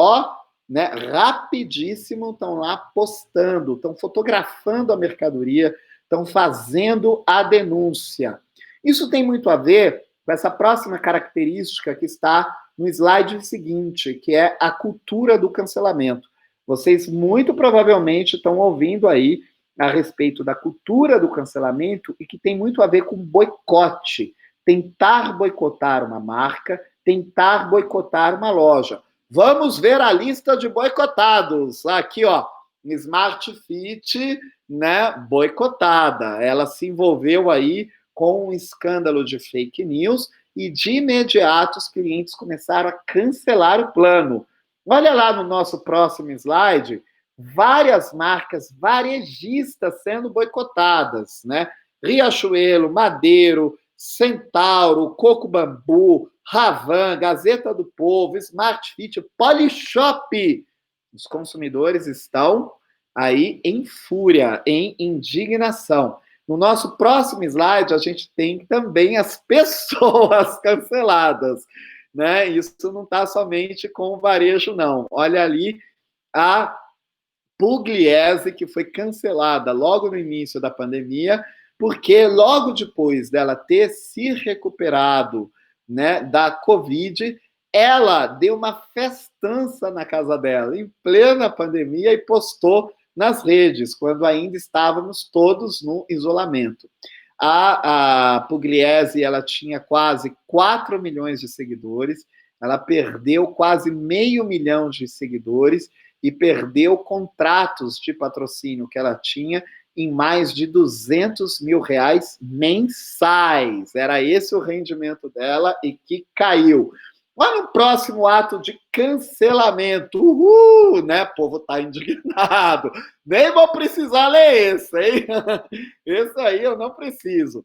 S2: né, rapidíssimo estão lá postando, estão fotografando a mercadoria, estão fazendo a denúncia. Isso tem muito a ver com essa próxima característica que está no slide seguinte, que é a cultura do cancelamento. Vocês muito provavelmente estão ouvindo aí a respeito da cultura do cancelamento e que tem muito a ver com boicote. Tentar boicotar uma marca, tentar boicotar uma loja. Vamos ver a lista de boicotados. Aqui, Smart Fit, né, boicotada. Ela se envolveu aí com um escândalo de fake news e de imediato os clientes começaram a cancelar o plano. Olha lá no nosso próximo slide, várias marcas varejistas sendo boicotadas, né? Riachuelo, Madeiro, Centauro, Coco Bambu, Ravan, Gazeta do Povo, Smart Fit, Polishop. Os consumidores estão aí em fúria, em indignação. No nosso próximo slide, a gente tem também as pessoas canceladas, né? Isso não está somente com o varejo, não. Olha ali a Pugliese, que foi cancelada logo no início da pandemia, porque logo depois dela ter se recuperado, né, da Covid, ela deu uma festança na casa dela, em plena pandemia, e postou nas redes, quando ainda estávamos todos no isolamento. A Pugliese, ela tinha quase 4 milhões de seguidores, ela perdeu quase 500 mil de seguidores e perdeu contratos de patrocínio que ela tinha em mais de R$ 200 mil mensais. Era esse o rendimento dela e que caiu. Olha o próximo ato de cancelamento. Uhul, né? O povo tá indignado. Nem vou precisar ler esse, hein? Esse aí eu não preciso.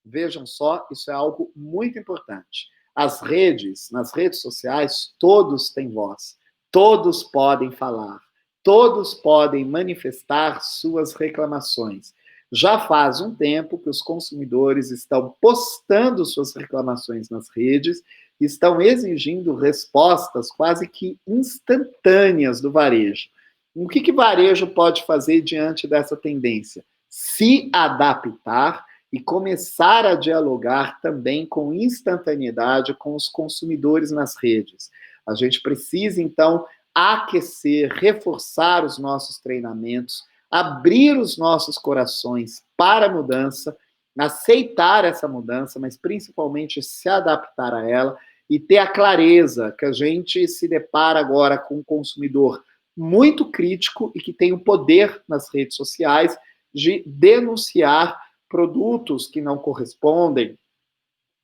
S2: Vejam só, isso é algo muito importante. Nas redes sociais, todos têm voz. Todos podem falar. Todos podem manifestar suas reclamações. Já faz um tempo que os consumidores estão postando suas reclamações nas redes, estão exigindo respostas quase que instantâneas do varejo. O que o varejo pode fazer diante dessa tendência? Se adaptar e começar a dialogar também com instantaneidade com os consumidores nas redes. A gente precisa, então, aquecer, reforçar os nossos treinamentos, abrir os nossos corações para a mudança, aceitar essa mudança, mas principalmente se adaptar a ela e ter a clareza que a gente se depara agora com um consumidor muito crítico e que tem o poder nas redes sociais de denunciar produtos que não correspondem,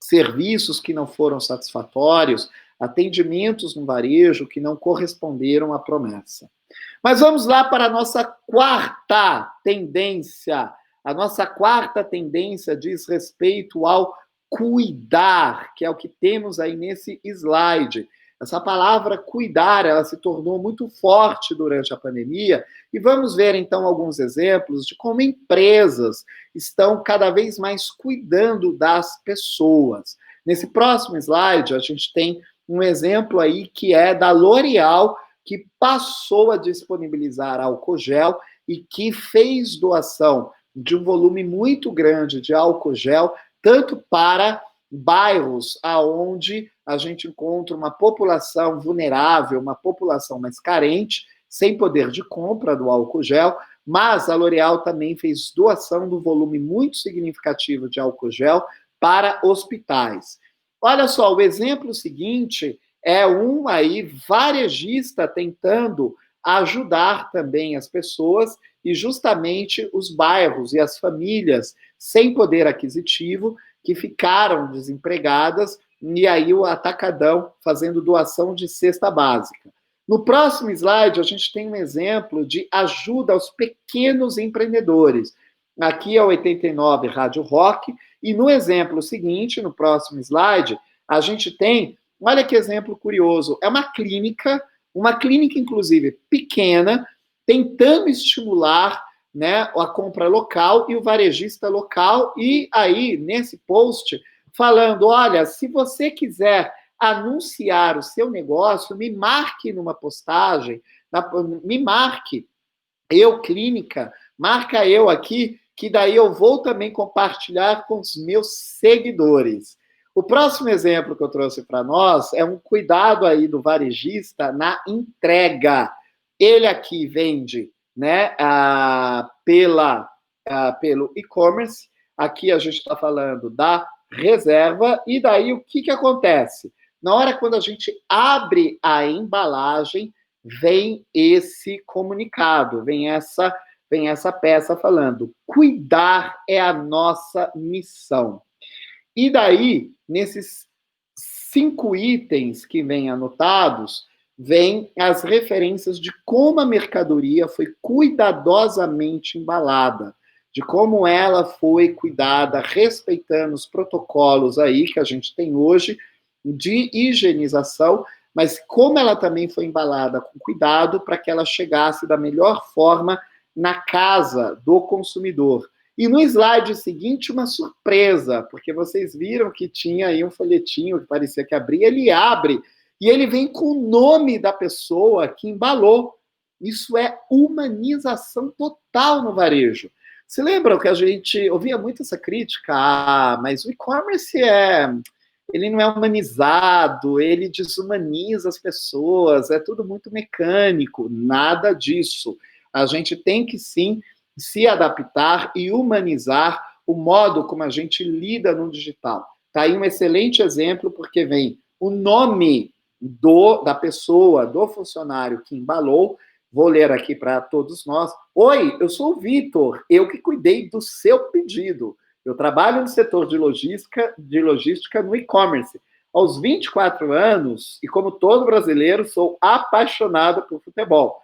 S2: serviços que não foram satisfatórios, atendimentos no varejo que não corresponderam à promessa. Mas vamos lá para a nossa quarta tendência. A nossa quarta tendência diz respeito ao cuidar, que é o que temos aí nesse slide. Essa palavra cuidar, ela se tornou muito forte durante a pandemia, e vamos ver então alguns exemplos de como empresas estão cada vez mais cuidando das pessoas. Nesse próximo slide, a gente tem um exemplo aí que é da L'Oréal, que passou a disponibilizar álcool gel e que fez doação de um volume muito grande de álcool gel, tanto para bairros aonde a gente encontra uma população vulnerável, uma população mais carente, sem poder de compra do álcool gel, mas a L'Oréal também fez doação do volume muito significativo de álcool gel para hospitais. Olha só, o exemplo seguinte é um aí varejista tentando ajudar também as pessoas e justamente os bairros e as famílias sem poder aquisitivo que ficaram desempregadas, e aí o Atacadão fazendo doação de cesta básica. No próximo slide, a gente tem um exemplo de ajuda aos pequenos empreendedores. Aqui é o 89 Rádio Rock, e no exemplo seguinte, no próximo slide, a gente tem, olha que exemplo curioso, é uma clínica inclusive pequena, tentando estimular, né, a compra local e o varejista local, e aí, nesse post, falando, olha, se você quiser anunciar o seu negócio, me marque numa postagem, me marque, eu, clínica, marca eu aqui, que daí eu vou também compartilhar com os meus seguidores. O próximo exemplo que eu trouxe para nós é um cuidado aí do varejista na entrega. Ele aqui vende, né, pelo e-commerce. Aqui a gente está falando da reserva. E daí o que acontece? Na hora quando a gente abre a embalagem, vem esse comunicado, vem essa peça falando: cuidar é a nossa missão. E daí, nesses 5 itens que vêm anotados, vêm as referências de como a mercadoria foi cuidadosamente embalada, de como ela foi cuidada, respeitando os protocolos aí que a gente tem hoje de higienização, mas como ela também foi embalada com cuidado para que ela chegasse da melhor forma na casa do consumidor. E no slide seguinte, uma surpresa, porque vocês viram que tinha aí um folhetinho que parecia que abria, ele abre, e ele vem com o nome da pessoa que embalou. Isso é humanização total no varejo. Se lembram que a gente ouvia muito essa crítica? Mas o e-commerce ele não é humanizado, ele desumaniza as pessoas, é tudo muito mecânico. Nada disso. A gente tem que, sim, se adaptar e humanizar o modo como a gente lida no digital. Está aí um excelente exemplo, porque vem o nome da pessoa, do funcionário que embalou, Vou ler aqui para todos nós. Oi, eu sou o Vitor, eu que cuidei do seu pedido. Eu trabalho no setor de logística no e-commerce. Aos 24 anos, e como todo brasileiro, sou apaixonado por futebol.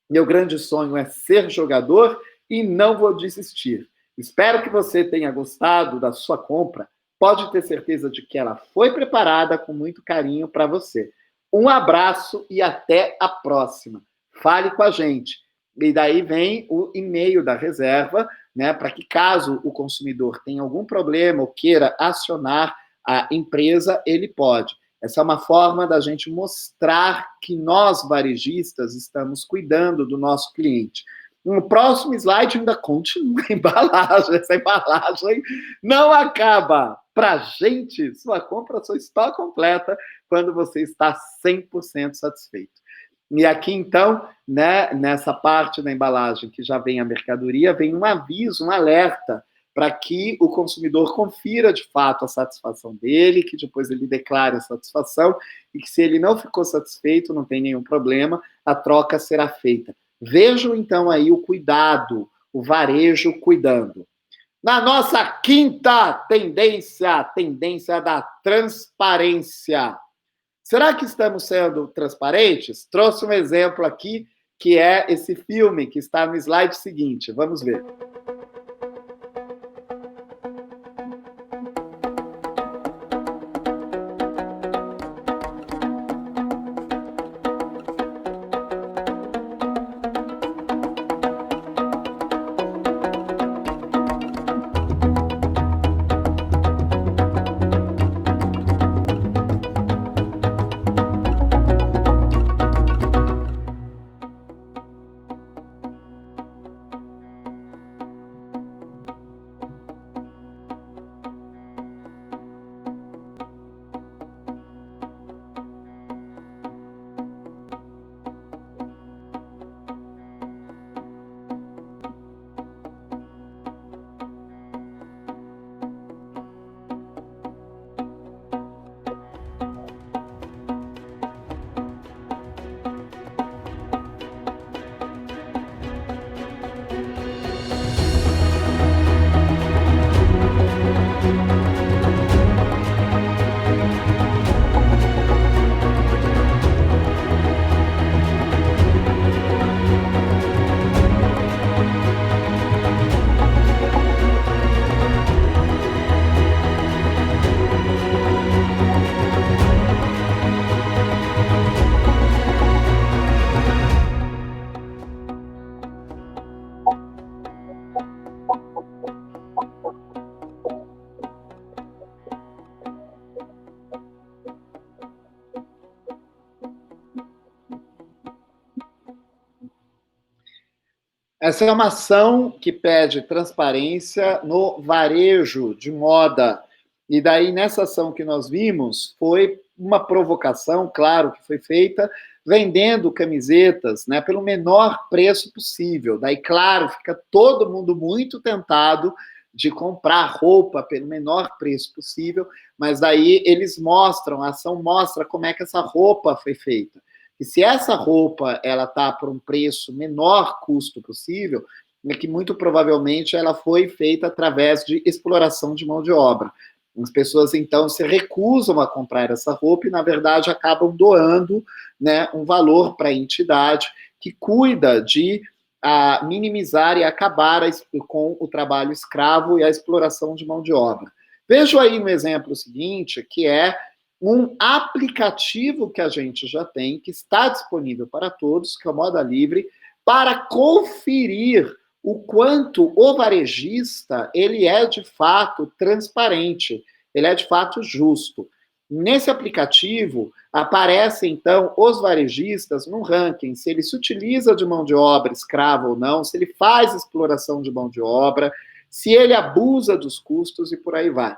S2: Meu grande sonho é ser jogador e não vou desistir. Espero que você tenha gostado da sua compra. Pode ter certeza de que ela foi preparada com muito carinho para você. Um abraço e até a próxima. Fale com a gente. E daí vem o e-mail da reserva, né, para que caso o consumidor tenha algum problema ou queira acionar a empresa, ele pode. Essa é uma forma da gente mostrar que nós, varejistas, estamos cuidando do nosso cliente. No próximo slide ainda continua a embalagem. Essa embalagem não acaba. Para a gente, sua compra só está completa quando você está 100% satisfeito. E aqui, então, né, nessa parte da embalagem que já vem a mercadoria, vem um aviso, um alerta, para que o consumidor confira de fato a satisfação dele, que depois ele declare a satisfação, e que se ele não ficou satisfeito, não tem nenhum problema, a troca será feita. Vejam, então, aí o cuidado, o varejo cuidando. Na nossa quinta tendência, tendência da transparência. Será que estamos sendo transparentes? Trouxe um exemplo aqui, que é esse filme que está no slide seguinte. Vamos ver. Essa é uma ação que pede transparência no varejo de moda. E daí, nessa ação que nós vimos, foi uma provocação, claro, que foi feita, vendendo camisetas, né, pelo menor preço possível. Daí, claro, fica todo mundo muito tentado de comprar roupa pelo menor preço possível, mas daí eles mostram, a ação mostra como é que essa roupa foi feita. E se essa roupa ela está por um preço menor custo possível, é que muito provavelmente ela foi feita através de exploração de mão de obra. As pessoas, então, se recusam a comprar essa roupa e, na verdade, acabam doando, né, um valor para a entidade que cuida de minimizar e acabar com o trabalho escravo e a exploração de mão de obra. Vejo aí no exemplo seguinte, que é um aplicativo que a gente já tem, que está disponível para todos, que é o Moda Livre, para conferir o quanto o varejista ele é de fato transparente, ele é de fato justo. Nesse aplicativo aparecem então os varejistas num ranking, se ele se utiliza de mão de obra escrava ou não, se ele faz exploração de mão de obra, se ele abusa dos custos e por aí vai.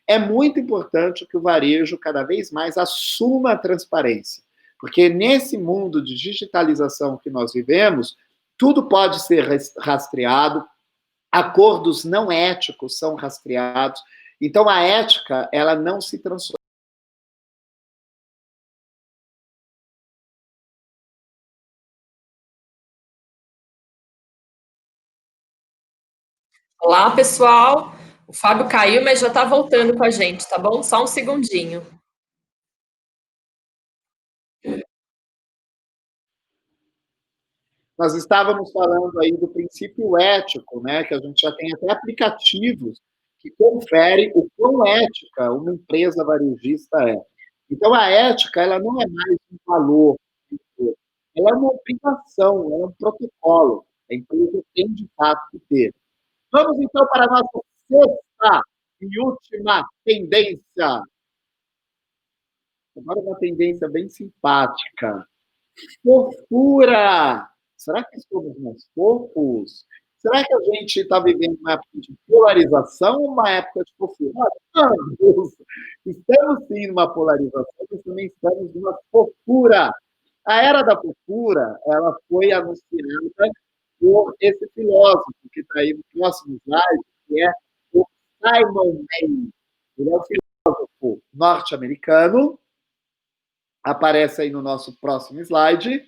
S2: É muito importante que o varejo cada vez mais assuma a transparência, porque nesse mundo de digitalização que nós vivemos, tudo pode ser rastreado, acordos não éticos são rastreados, então a ética, ela não se transforma
S1: Olá, pessoal. O Fábio caiu, mas já está voltando com a gente, tá bom? Só um segundinho.
S2: Nós estávamos falando aí do princípio ético, né? Que a gente já tem até aplicativos que conferem o quão ética uma empresa varejista é. Então, a ética, ela não é mais um valor, ela é uma obrigação, ela é um protocolo. A empresa tem, de fato, que ter. Vamos, então, para a nossa sexta e última tendência. Agora, uma tendência bem simpática. Fofura! Será que somos mais fofos? Será que a gente está vivendo uma época de polarização ou uma época de fofura? Ambos. Estamos sim numa polarização, mas também estamos numa fofura. A era da fofura, ela foi anunciada por esse filósofo que está aí no próximo slide, que é o Simon May. Ele é um filósofo norte-americano, aparece aí no nosso próximo slide.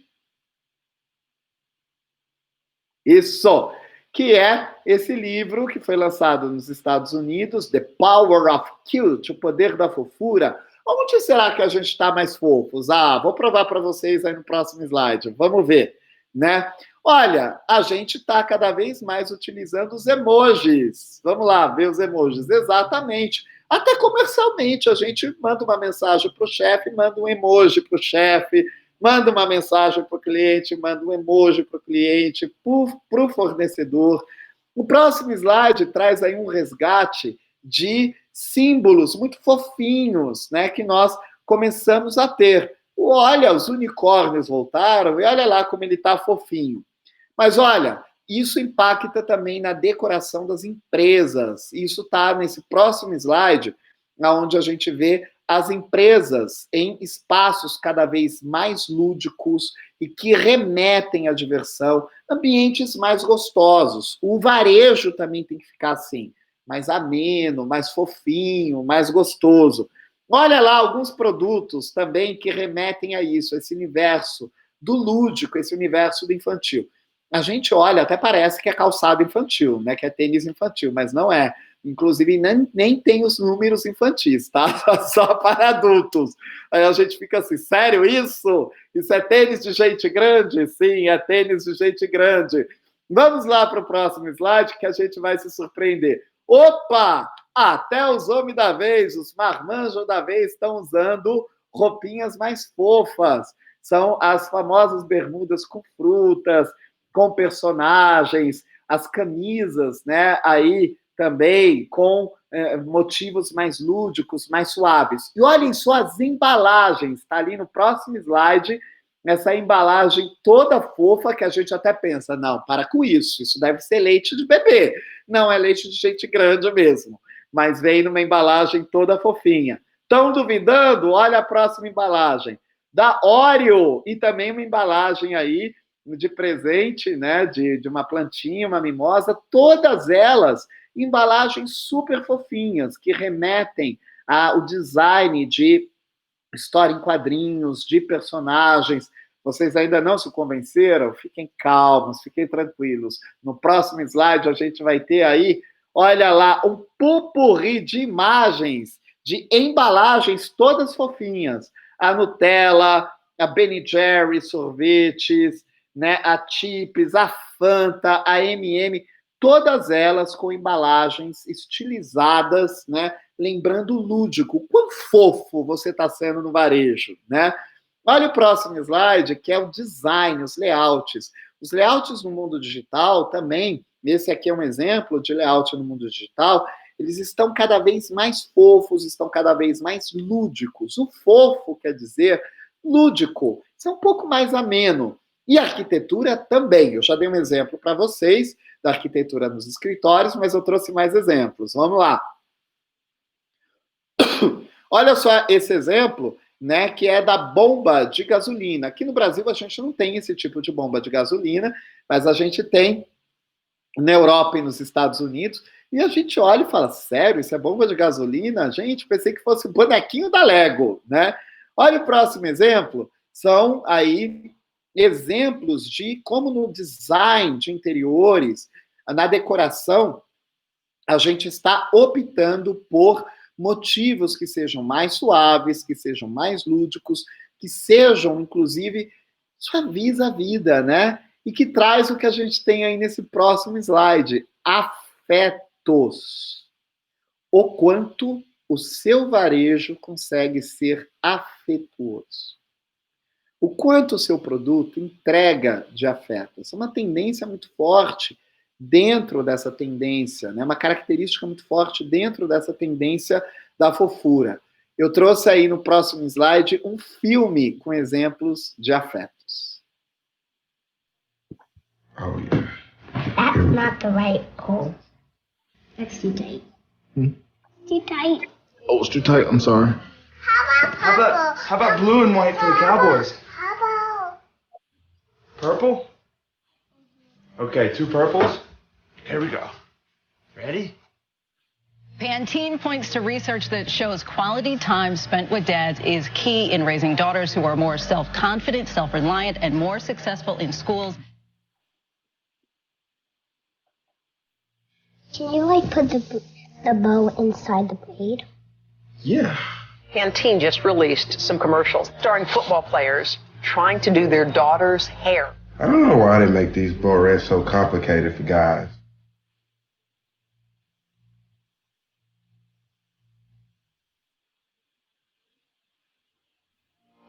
S2: Isso, que é esse livro que foi lançado nos Estados Unidos, The Power of Cute, o poder da fofura. Onde será que a gente está mais fofos? Vou provar para vocês aí no próximo slide. Vamos ver, né? Olha, a gente está cada vez mais utilizando os emojis. Vamos lá, ver os emojis. Exatamente. Até comercialmente, a gente manda uma mensagem para o chefe, manda um emoji para o chefe, manda uma mensagem para o cliente, manda um emoji para o cliente, para o fornecedor. O próximo slide traz aí um resgate de símbolos muito fofinhos, né, que nós começamos a ter. Olha, os unicórnios voltaram, e olha lá como ele está fofinho. Mas olha, isso impacta também na decoração das empresas. Isso está nesse próximo slide, onde a gente vê as empresas em espaços cada vez mais lúdicos e que remetem à diversão, ambientes mais gostosos. O varejo também tem que ficar assim, mais ameno, mais fofinho, mais gostoso. Olha lá alguns produtos também que remetem a isso, esse universo do lúdico, esse universo do infantil. A gente olha, até parece que é calçado infantil, né? Que é tênis infantil, mas não é. Inclusive, nem tem os números infantis, tá? Só para adultos. Aí a gente fica assim, sério isso? Isso é tênis de gente grande? Sim, é tênis de gente grande. Vamos lá para o próximo slide que a gente vai se surpreender. Opa! Até os homens da vez, os marmanjos da vez estão usando roupinhas mais fofas. São as famosas bermudas com frutas, com personagens, as camisas, né? Aí também com motivos mais lúdicos, mais suaves. E olhem só as embalagens, está ali no próximo slide, essa embalagem toda fofa que a gente até pensa, não, para com isso deve ser leite de bebê. Não, é leite de gente grande mesmo, mas vem numa embalagem toda fofinha. Estão duvidando? Olha a próxima embalagem. Da Oreo, e também uma embalagem aí de presente, né, de uma plantinha, uma mimosa, todas elas embalagens super fofinhas, que remetem ao design de história em quadrinhos, de personagens. Vocês ainda não se convenceram? Fiquem calmos, fiquem tranquilos. No próximo slide a gente vai ter aí, olha lá, um pupurri de imagens, de embalagens todas fofinhas. A Nutella, a Ben Jerry's sorvetes, né, a Chips, a Fanta, a M&M, todas elas com embalagens estilizadas, né, lembrando o lúdico. Quão fofo você está sendo no varejo, né? Olha o próximo slide, que é o design, os layouts. Os layouts no mundo digital também, esse aqui é um exemplo de layout no mundo digital, eles estão cada vez mais fofos, estão cada vez mais lúdicos. O fofo quer dizer lúdico, isso é um pouco mais ameno. E a arquitetura também. Eu já dei um exemplo para vocês da arquitetura nos escritórios, mas eu trouxe mais exemplos. Vamos lá. Olha só esse exemplo, né, que é da bomba de gasolina. Aqui no Brasil a gente não tem esse tipo de bomba de gasolina, mas a gente tem na Europa e nos Estados Unidos, e a gente olha e fala, sério, isso é bomba de gasolina? Gente, pensei que fosse o bonequinho da Lego, né? Olha o próximo exemplo, são aí exemplos de como no design de interiores, na decoração, a gente está optando por motivos que sejam mais suaves, que sejam mais lúdicos, que sejam, inclusive, suaviza a vida, né? E que traz o que a gente tem aí nesse próximo slide, afetos. O quanto o seu varejo consegue ser afetuoso. O quanto o seu produto entrega de afeto. Essa é uma tendência muito forte dentro dessa tendência, né? Uma característica muito forte dentro dessa tendência da fofura. Eu trouxe aí no próximo slide um filme com exemplos de afetos.
S7: Oh, yeah. That's not the right hole. That's too tight. Too tight.
S8: Oh, it's too tight. I'm sorry.
S7: How about purple?
S8: How about blue and white for the Cowboys?
S7: How about
S8: Purple? Okay, 2 purples. Here we go. Ready?
S9: Pantene points to research that shows quality time spent with dads is key in raising daughters who are more self-confident, self-reliant, and more successful in schools.
S7: Can you like put the bow inside the braid?
S8: Yeah.
S10: Pantene just released some commercials starring football players trying to do their daughter's hair.
S11: I don't know why they make these berets so complicated for guys.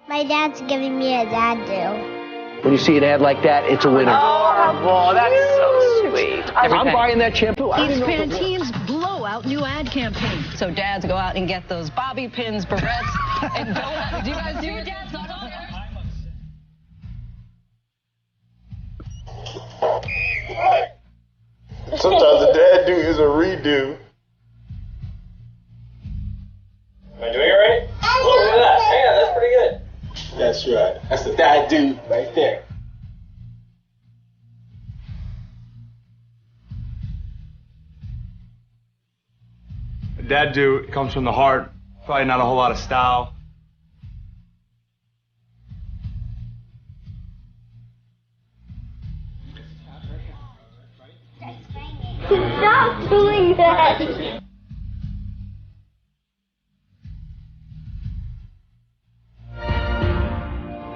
S7: My dad's giving me a dad do.
S10: When you see an ad like that, it's a winner. Oh, that's so sweet. I'm buying that shampoo.
S9: It's Pantene's blowout new ad campaign. So dads go out and get those bobby pins, barrettes, and go out. Do you guys do your dad's not on there?
S11: Sometimes a dad do is a redo.
S12: Am I doing it right? Oh, look at that. Yeah, that's pretty good.
S11: That's right. That's the dad do right there.
S8: A dad do comes from the heart. Probably not a whole lot of style.
S7: Stop doing that!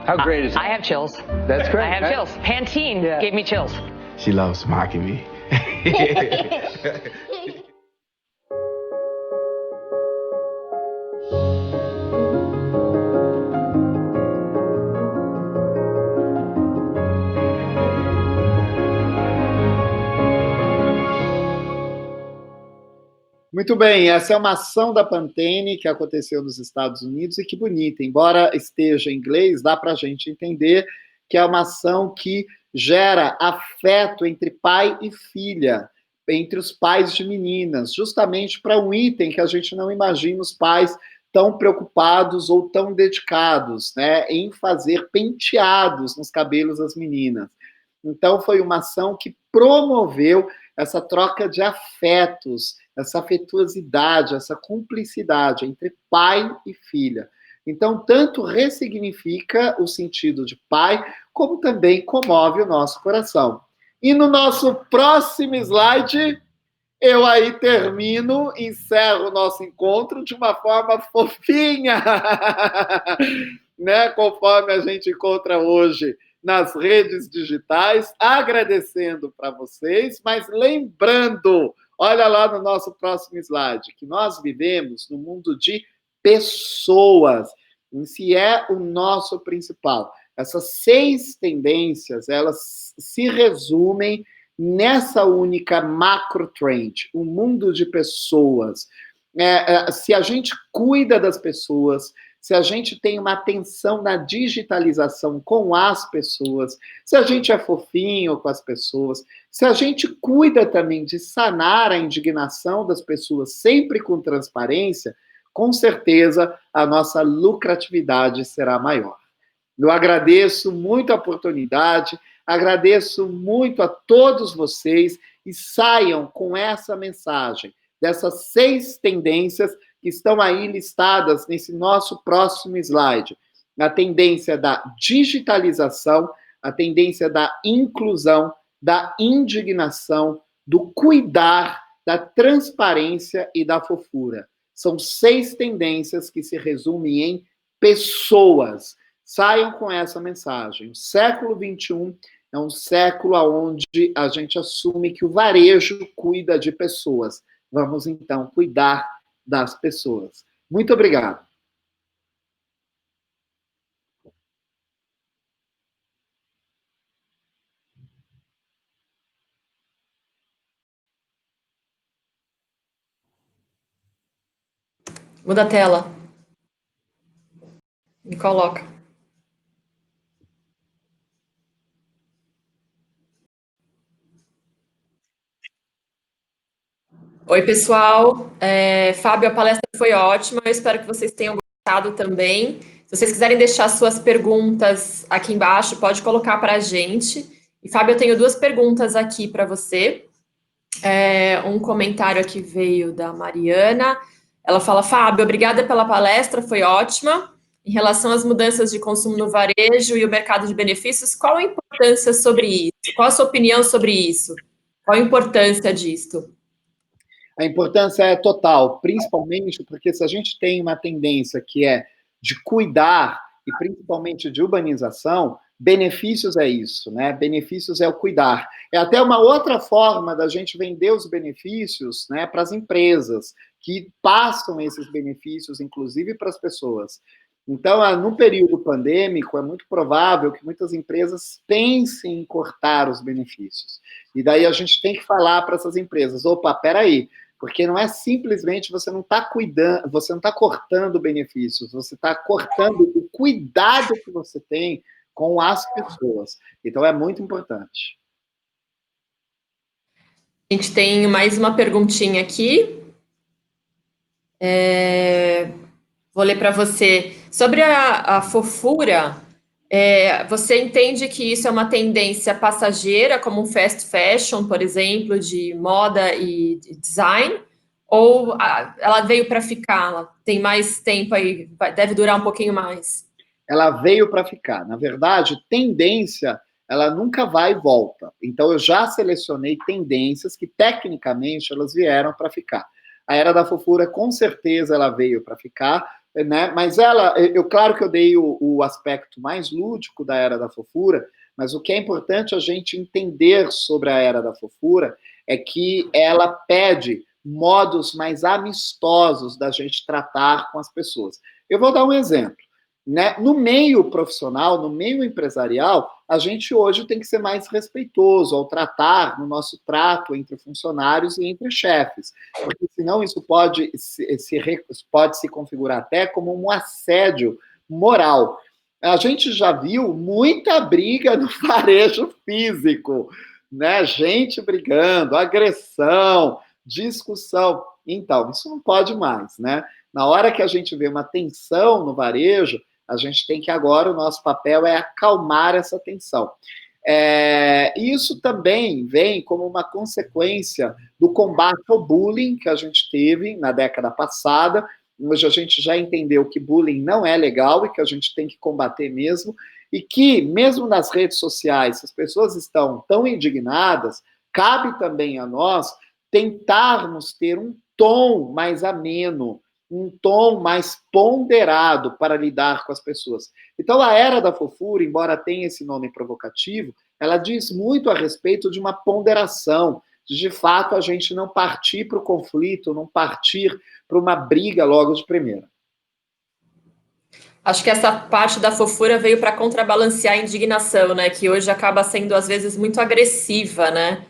S10: How great is it?
S9: I have chills.
S10: That's great.
S9: I have chills. Pantene gave me chills.
S11: She loves mocking me.
S2: Muito bem, essa é uma ação da Pantene que aconteceu nos Estados Unidos e que bonita. Embora esteja em inglês, dá para a gente entender que é uma ação que gera afeto entre pai e filha, entre os pais de meninas, justamente para um item que a gente não imagina os pais tão preocupados ou tão dedicados, né, em fazer penteados nos cabelos das meninas. Então, foi uma ação que promoveu essa troca de afetos, essa afetuosidade, essa cumplicidade entre pai e filha. Então, tanto ressignifica o sentido de pai, como também comove o nosso coração. E no nosso próximo slide, eu aí termino, encerro o nosso encontro de uma forma fofinha, né? Conforme a gente encontra hoje nas redes digitais, agradecendo para vocês, mas lembrando, olha lá no nosso próximo slide, que nós vivemos no mundo de pessoas, esse é o nosso principal. Essas 6 tendências, elas se resumem nessa única macro trend, o mundo de pessoas. Se a gente cuida das pessoas, se a gente tem uma atenção na digitalização com as pessoas, se a gente é fofinho com as pessoas, se a gente cuida também de sanar a indignação das pessoas sempre com transparência, com certeza a nossa lucratividade será maior. Eu agradeço muito a oportunidade, agradeço muito a todos vocês e saiam com essa mensagem dessas 6 tendências que estão aí listadas nesse nosso próximo slide. A tendência da digitalização, a tendência da inclusão, da indignação, do cuidar da transparência e da fofura. São 6 tendências que se resumem em pessoas. Saiam com essa mensagem. O século XXI é um século onde a gente assume que o varejo cuida de pessoas. Vamos, então, cuidar das pessoas. Muito obrigado.
S1: Muda a tela. Me coloca. Oi, pessoal. Fábio, a palestra foi ótima. Eu espero que vocês tenham gostado também. Se vocês quiserem deixar suas perguntas aqui embaixo, pode colocar para a gente. E, Fábio, eu tenho 2 perguntas aqui para você. Um comentário aqui veio da Mariana. Ela fala: Fábio, obrigada pela palestra, foi ótima. Em relação às mudanças de consumo no varejo e o mercado de benefícios, qual a importância sobre isso? Qual a sua opinião sobre isso? Qual a importância disto?
S2: A importância é total, principalmente porque se a gente tem uma tendência que é de cuidar, e principalmente de urbanização, benefícios é isso, né? Benefícios é o cuidar. É até uma outra forma da gente vender os benefícios, né, para as empresas, que passam esses benefícios, inclusive, para as pessoas. Então, no período pandêmico, é muito provável que muitas empresas pensem em cortar os benefícios. E daí a gente tem que falar para essas empresas: opa, peraí, porque não é simplesmente você não está cuidando, você não está cortando benefícios, você está cortando o cuidado que você tem com as pessoas. Então, é muito importante.
S1: A gente tem mais uma perguntinha aqui. Vou ler para você. Sobre a fofura, você entende que isso é uma tendência passageira, como um fast fashion, por exemplo, de moda e de design? Ou ela veio para ficar? Ela tem mais tempo aí, deve durar um pouquinho mais?
S2: Ela veio para ficar. Na verdade, tendência, ela nunca vai e volta. Então, eu já selecionei tendências que, tecnicamente, elas vieram para ficar. A Era da Fofura, com certeza, ela veio para ficar, né? Mas claro que eu dei o aspecto mais lúdico da Era da Fofura, mas o que é importante a gente entender sobre a Era da Fofura é que ela pede modos mais amistosos da gente tratar com as pessoas. Eu vou dar um exemplo. Né? No meio profissional, no meio empresarial, a gente hoje tem que ser mais respeitoso ao tratar, no nosso trato entre funcionários e entre chefes, porque senão isso pode se configurar até como um assédio moral. A gente já viu muita briga no varejo físico, né? Gente brigando, agressão, discussão. Então, isso não pode mais, né? Na hora que a gente vê uma tensão no varejo, a gente tem que agora, o nosso papel é acalmar essa tensão. Isso também vem como uma consequência do combate ao bullying que a gente teve na década passada. Hoje a gente já entendeu que bullying não é legal e que a gente tem que combater mesmo, e que, mesmo nas redes sociais, se as pessoas estão tão indignadas, cabe também a nós tentarmos ter um tom mais ameno, um tom mais ponderado para lidar com as pessoas. Então, a Era da Fofura, embora tenha esse nome provocativo, ela diz muito a respeito de uma ponderação, de fato, a gente não partir para o conflito, não partir para uma briga logo de primeira.
S1: Acho que essa parte da fofura veio para contrabalancear a indignação, né? Que hoje acaba sendo, às vezes, muito agressiva, né?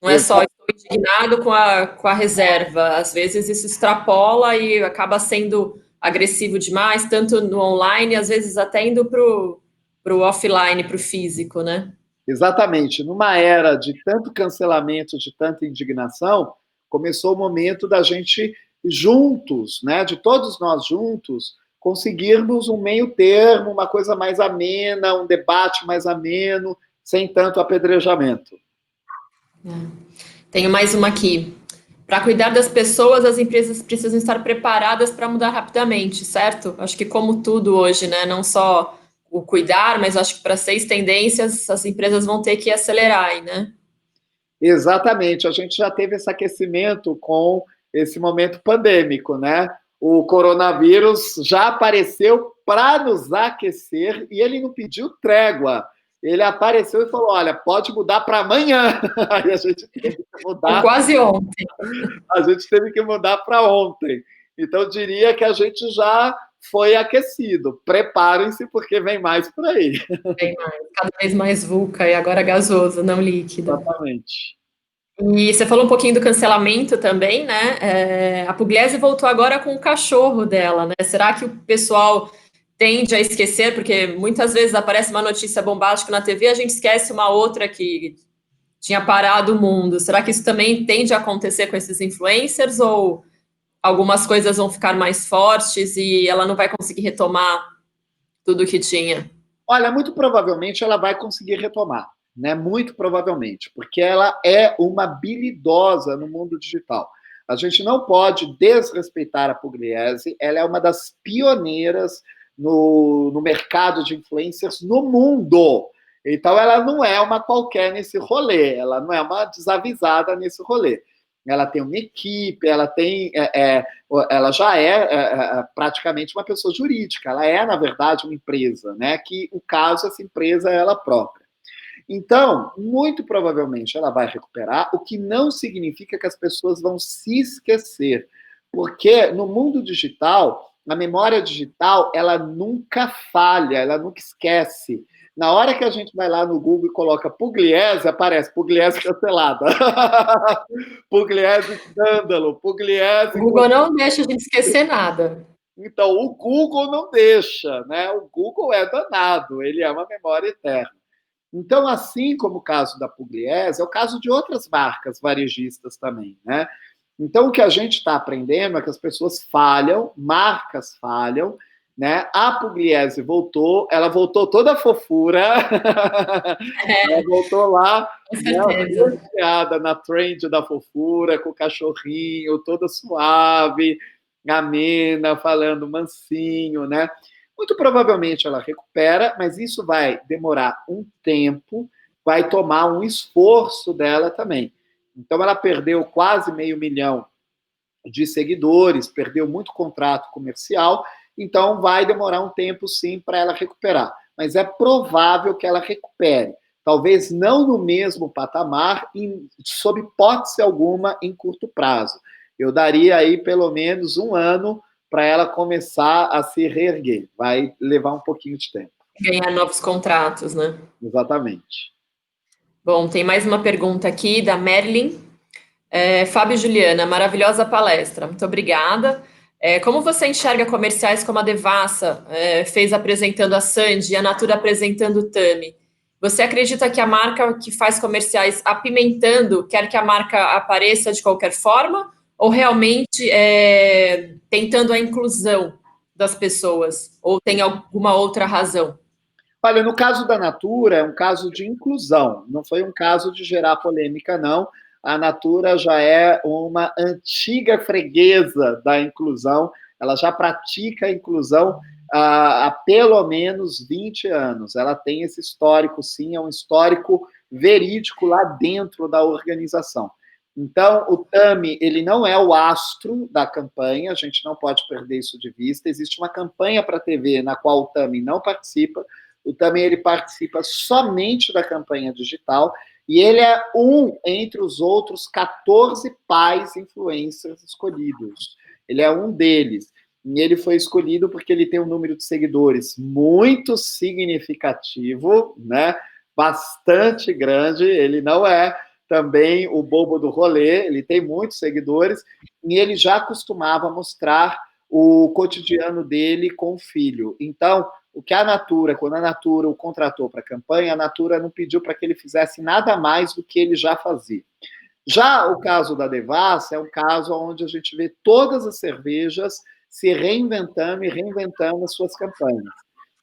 S1: Não é só estou indignado com a reserva. Às vezes isso extrapola e acaba sendo agressivo demais, tanto no online, às vezes até indo para o offline, para o físico, né?
S2: Exatamente. Numa era de tanto cancelamento, de tanta indignação, começou o momento da gente juntos, né? De todos nós juntos, conseguirmos um meio termo, uma coisa mais amena, um debate mais ameno, sem tanto apedrejamento.
S1: Tenho mais uma aqui. Para cuidar das pessoas, as empresas precisam estar preparadas para mudar rapidamente, certo? Acho que como tudo hoje, né? Não só o cuidar, mas acho que para 6 tendências, as empresas vão ter que acelerar aí, né?
S2: Exatamente, a gente já teve esse aquecimento com esse momento pandêmico, né? O coronavírus já apareceu para nos aquecer e ele não pediu trégua. Ele apareceu e falou: olha, pode mudar para amanhã. Aí a gente teve que mudar.
S1: Quase ontem.
S2: A gente teve que mudar para ontem. Então, eu diria que a gente já foi aquecido. Preparem-se, porque vem mais por aí.
S1: Vem mais, cada vez mais vulca e agora gasoso, não líquido.
S2: Exatamente.
S1: E você falou um pouquinho do cancelamento também, né? A Pugliese voltou agora com o cachorro dela, né? Será que o pessoal tende a esquecer? Porque muitas vezes aparece uma notícia bombástica na TV, a gente esquece uma outra que tinha parado o mundo. Será que isso também tende a acontecer com esses influencers? Ou algumas coisas vão ficar mais fortes e ela não vai conseguir retomar tudo que tinha?
S2: Olha, muito provavelmente ela vai conseguir retomar, né? Muito provavelmente, porque ela é uma habilidosa no mundo digital. A gente não pode desrespeitar a Pugliese, ela é uma das pioneiras no mercado de influencers no mundo. Então, ela não é uma qualquer nesse rolê, ela não é uma desavisada nesse rolê. Ela tem uma equipe, ela já é praticamente uma pessoa jurídica, ela é, na verdade, uma empresa, né? Que o caso, essa empresa é ela própria. Então, muito provavelmente ela vai recuperar, o que não significa que as pessoas vão se esquecer, porque no mundo digital, a memória digital, ela nunca falha, ela nunca esquece. Na hora que a gente vai lá no Google e coloca Pugliese, aparece Pugliese cancelada. Pugliese escândalo, Pugliese...
S1: O Google não deixa a gente esquecer nada.
S2: Então, o Google não deixa, né? O Google é danado, ele é uma memória eterna. Então, assim como o caso da Pugliese, é o caso de outras marcas varejistas também, né? Então, o que a gente está aprendendo é que as pessoas falham, marcas falham, né? A Pugliese voltou, ela voltou toda fofura, ela voltou lá, né, na trend da fofura, com o cachorrinho, toda suave, amena, falando mansinho, né? Muito provavelmente ela recupera, mas isso vai demorar um tempo, vai tomar um esforço dela também. Então, ela perdeu quase 500 mil de seguidores, perdeu muito contrato comercial, então vai demorar um tempo, sim, para ela recuperar. Mas é provável que ela recupere. Talvez não no mesmo patamar, sob hipótese alguma, em curto prazo. Eu daria aí pelo menos um ano para ela começar a se reerguer. Vai levar um pouquinho de tempo.
S1: Ganhar novos contratos, né?
S2: Exatamente.
S1: Bom, tem mais uma pergunta aqui da Merlin. Fábio e Juliana, maravilhosa palestra. Muito obrigada. Como você enxerga comerciais como a Devassa fez apresentando a Sandy e a Natura apresentando o Tami? Você acredita que a marca que faz comerciais apimentando quer que a marca apareça de qualquer forma? Ou realmente tentando a inclusão das pessoas? Ou tem alguma outra razão?
S2: Olha, no caso da Natura, é um caso de inclusão, não foi um caso de gerar polêmica, não. A Natura já é uma antiga freguesa da inclusão, ela já pratica a inclusão há pelo menos 20 anos. Ela tem esse histórico, sim, é um histórico verídico lá dentro da organização. Então, o Tami, ele não é o astro da campanha, a gente não pode perder isso de vista. Existe uma campanha para a TV na qual o Tami não participa. O Tami, ele participa somente da campanha digital e ele é um entre os outros 14 pais influencers escolhidos. Ele é um deles. E ele foi escolhido porque ele tem um número de seguidores muito significativo, né? Bastante grande. Ele não é também o bobo do rolê, ele tem muitos seguidores, e ele já costumava mostrar o cotidiano dele com o filho. Então, o que a Natura, quando a Natura o contratou para a campanha, a Natura não pediu para que ele fizesse nada mais do que ele já fazia. Já o caso da Devassa é um caso onde a gente vê todas as cervejas se reinventando e reinventando as suas campanhas.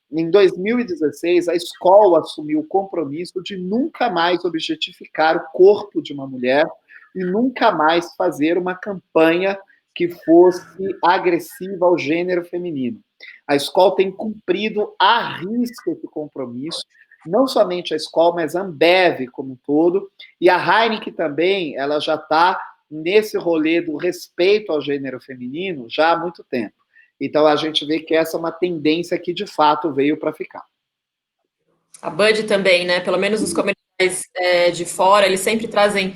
S2: Em 2016, a Skol assumiu o compromisso de nunca mais objetificar o corpo de uma mulher e nunca mais fazer uma campanha que fosse agressiva ao gênero feminino. A Skol tem cumprido à risca esse compromisso não somente a Skol, mas a Ambev como um todo, e a Heineken também, ela já está nesse rolê do respeito ao gênero feminino já há muito tempo. Então, a gente vê que essa é uma tendência que, de fato, veio para ficar.
S1: A Bud também, né? Pelo menos os comerciais de fora, eles sempre trazem,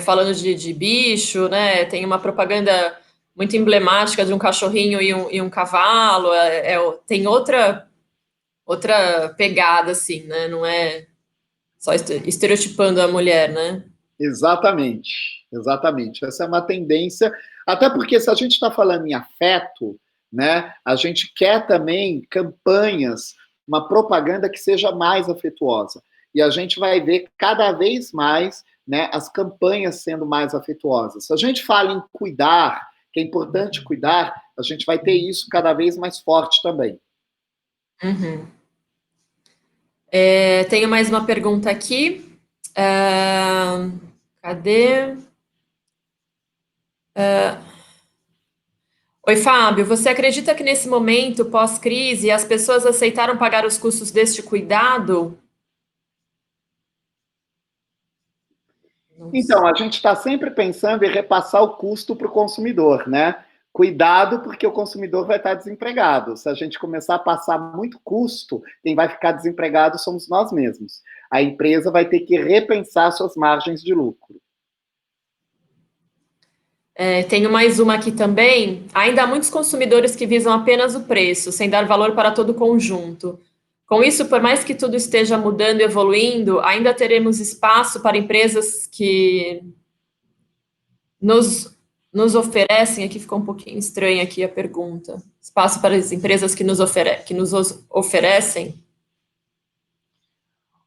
S1: falando de bicho, né? Tem uma propaganda muito emblemática de um cachorrinho e um cavalo. Tem outra pegada, assim, né? Não é só estereotipando a mulher, né?
S2: Exatamente, exatamente. Essa é uma tendência, até porque se a gente está falando em afeto, né, a gente quer também campanhas, uma propaganda que seja mais afetuosa. E a gente vai ver cada vez mais, né, as campanhas sendo mais afetuosas. Se a gente fala em cuidar, que é importante cuidar, a gente vai ter isso cada vez mais forte também.
S1: Uhum. Tenho mais uma pergunta aqui. Cadê? Oi, Fábio, você acredita que nesse momento pós-crise as pessoas aceitaram pagar os custos deste cuidado?
S2: Então, a gente está sempre pensando em repassar o custo para o consumidor, né? Cuidado, porque o consumidor vai estar desempregado. Se a gente começar a passar muito custo, quem vai ficar desempregado somos nós mesmos. A empresa vai ter que repensar suas margens de lucro.
S1: Tenho mais uma aqui também. Ainda há muitos consumidores que visam apenas o preço, sem dar valor para todo o conjunto. Com isso, por mais que tudo esteja mudando e evoluindo, ainda teremos espaço para empresas que nos oferecem. Aqui ficou um pouquinho estranha aqui a pergunta. Espaço para as empresas que nos oferecem?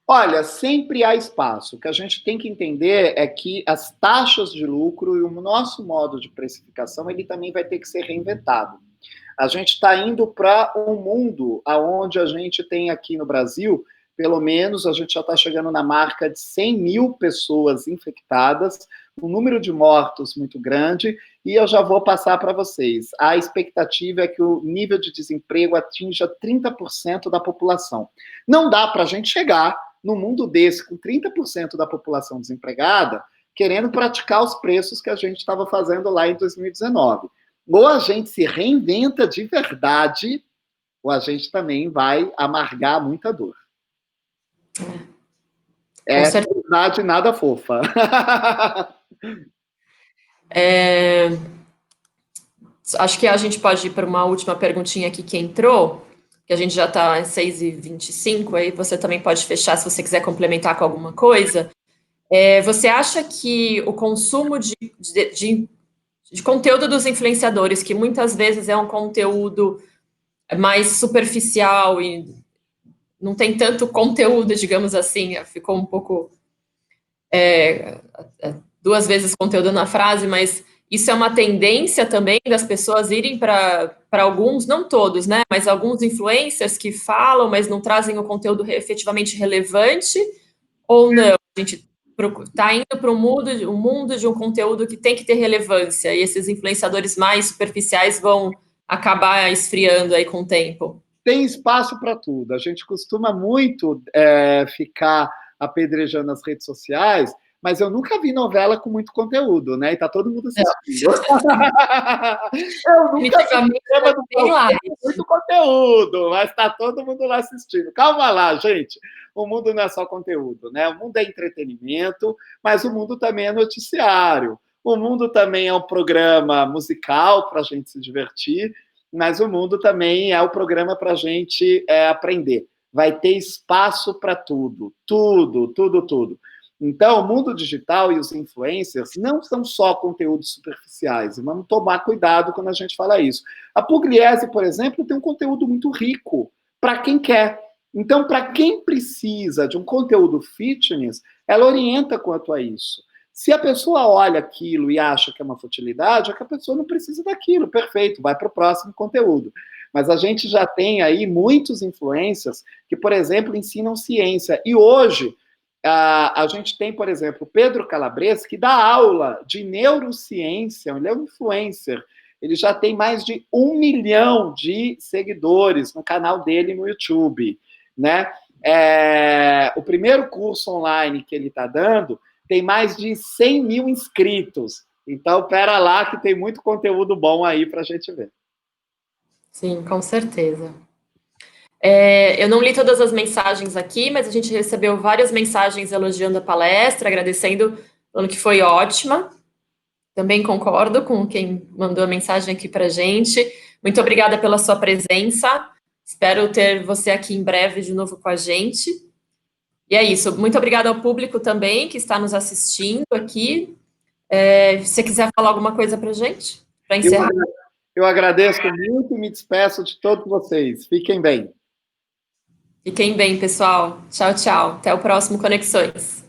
S2: Olha, sempre há espaço. O que a gente tem que entender é que as taxas de lucro e o nosso modo de precificação, ele também vai ter que ser reinventado. A gente está indo para um mundo onde a gente tem aqui no Brasil, pelo menos a gente já está chegando na marca de 100 mil pessoas infectadas, um número de mortos muito grande, e eu já vou passar para vocês. A expectativa é que o nível de desemprego atinja 30% da população. Não dá para a gente chegar num mundo desse, com 30% da população desempregada, querendo praticar os preços que a gente estava fazendo lá em 2019. Ou a gente se reinventa de verdade, ou a gente também vai amargar muita dor. É verdade nada fofa.
S1: Acho que a gente pode ir para uma última perguntinha aqui que entrou, que a gente já está em 6h25, aí você também pode fechar se você quiser complementar com alguma coisa. Você acha que o consumo de conteúdo dos influenciadores, que muitas vezes é um conteúdo mais superficial e não tem tanto conteúdo, digamos assim, ficou um pouco 2 vezes conteúdo na frase, mas isso é uma tendência também das pessoas irem para alguns, não todos, né, mas alguns influencers que falam, mas não trazem o conteúdo efetivamente relevante, ou não? A gente está indo para um mundo de um conteúdo que tem que ter relevância, e esses influenciadores mais superficiais vão acabar esfriando aí com o tempo.
S2: Tem espaço para tudo. A gente costuma muito ficar apedrejando as redes sociais, mas eu nunca vi novela com muito conteúdo, né? E tá todo mundo assistindo. Eu nunca vi programa do Paulo com muito conteúdo, mas tá todo mundo lá assistindo. Calma lá, gente. O mundo não é só conteúdo, né? O mundo é entretenimento, mas o mundo também é noticiário. O mundo também é um programa musical para a gente se divertir, mas o mundo também é o programa para a gente aprender. Vai ter espaço para tudo, tudo. Então, o mundo digital e os influencers não são só conteúdos superficiais. Vamos tomar cuidado quando a gente fala isso. A Pugliese, por exemplo, tem um conteúdo muito rico para quem quer. Então, para quem precisa de um conteúdo fitness, ela orienta quanto a isso. Se a pessoa olha aquilo e acha que é uma futilidade, é que a pessoa não precisa daquilo. Perfeito, vai para o próximo conteúdo. Mas a gente já tem aí muitos influencers que, por exemplo, ensinam ciência. E hoje, a gente tem, por exemplo, o Pedro Calabres, que dá aula de neurociência, ele é um influencer. Ele já tem mais de 1 milhão de seguidores no canal dele no YouTube, né? O primeiro curso online que ele está dando tem mais de 100 mil inscritos. Então, pera lá que tem muito conteúdo bom aí para a gente ver.
S1: Sim, com certeza. Eu não li todas as mensagens aqui, mas a gente recebeu várias mensagens elogiando a palestra, agradecendo, falando que foi ótima. Também concordo com quem mandou a mensagem aqui para a gente. Muito obrigada pela sua presença. Espero ter você aqui em breve de novo com a gente. E é isso. Muito obrigada ao público também que está nos assistindo aqui. Se você quiser falar alguma coisa para a gente, para encerrar.
S2: Eu agradeço muito e me despeço de todos vocês. Fiquem bem.
S1: Fiquem bem, pessoal. Tchau, tchau. Até o próximo Conexões.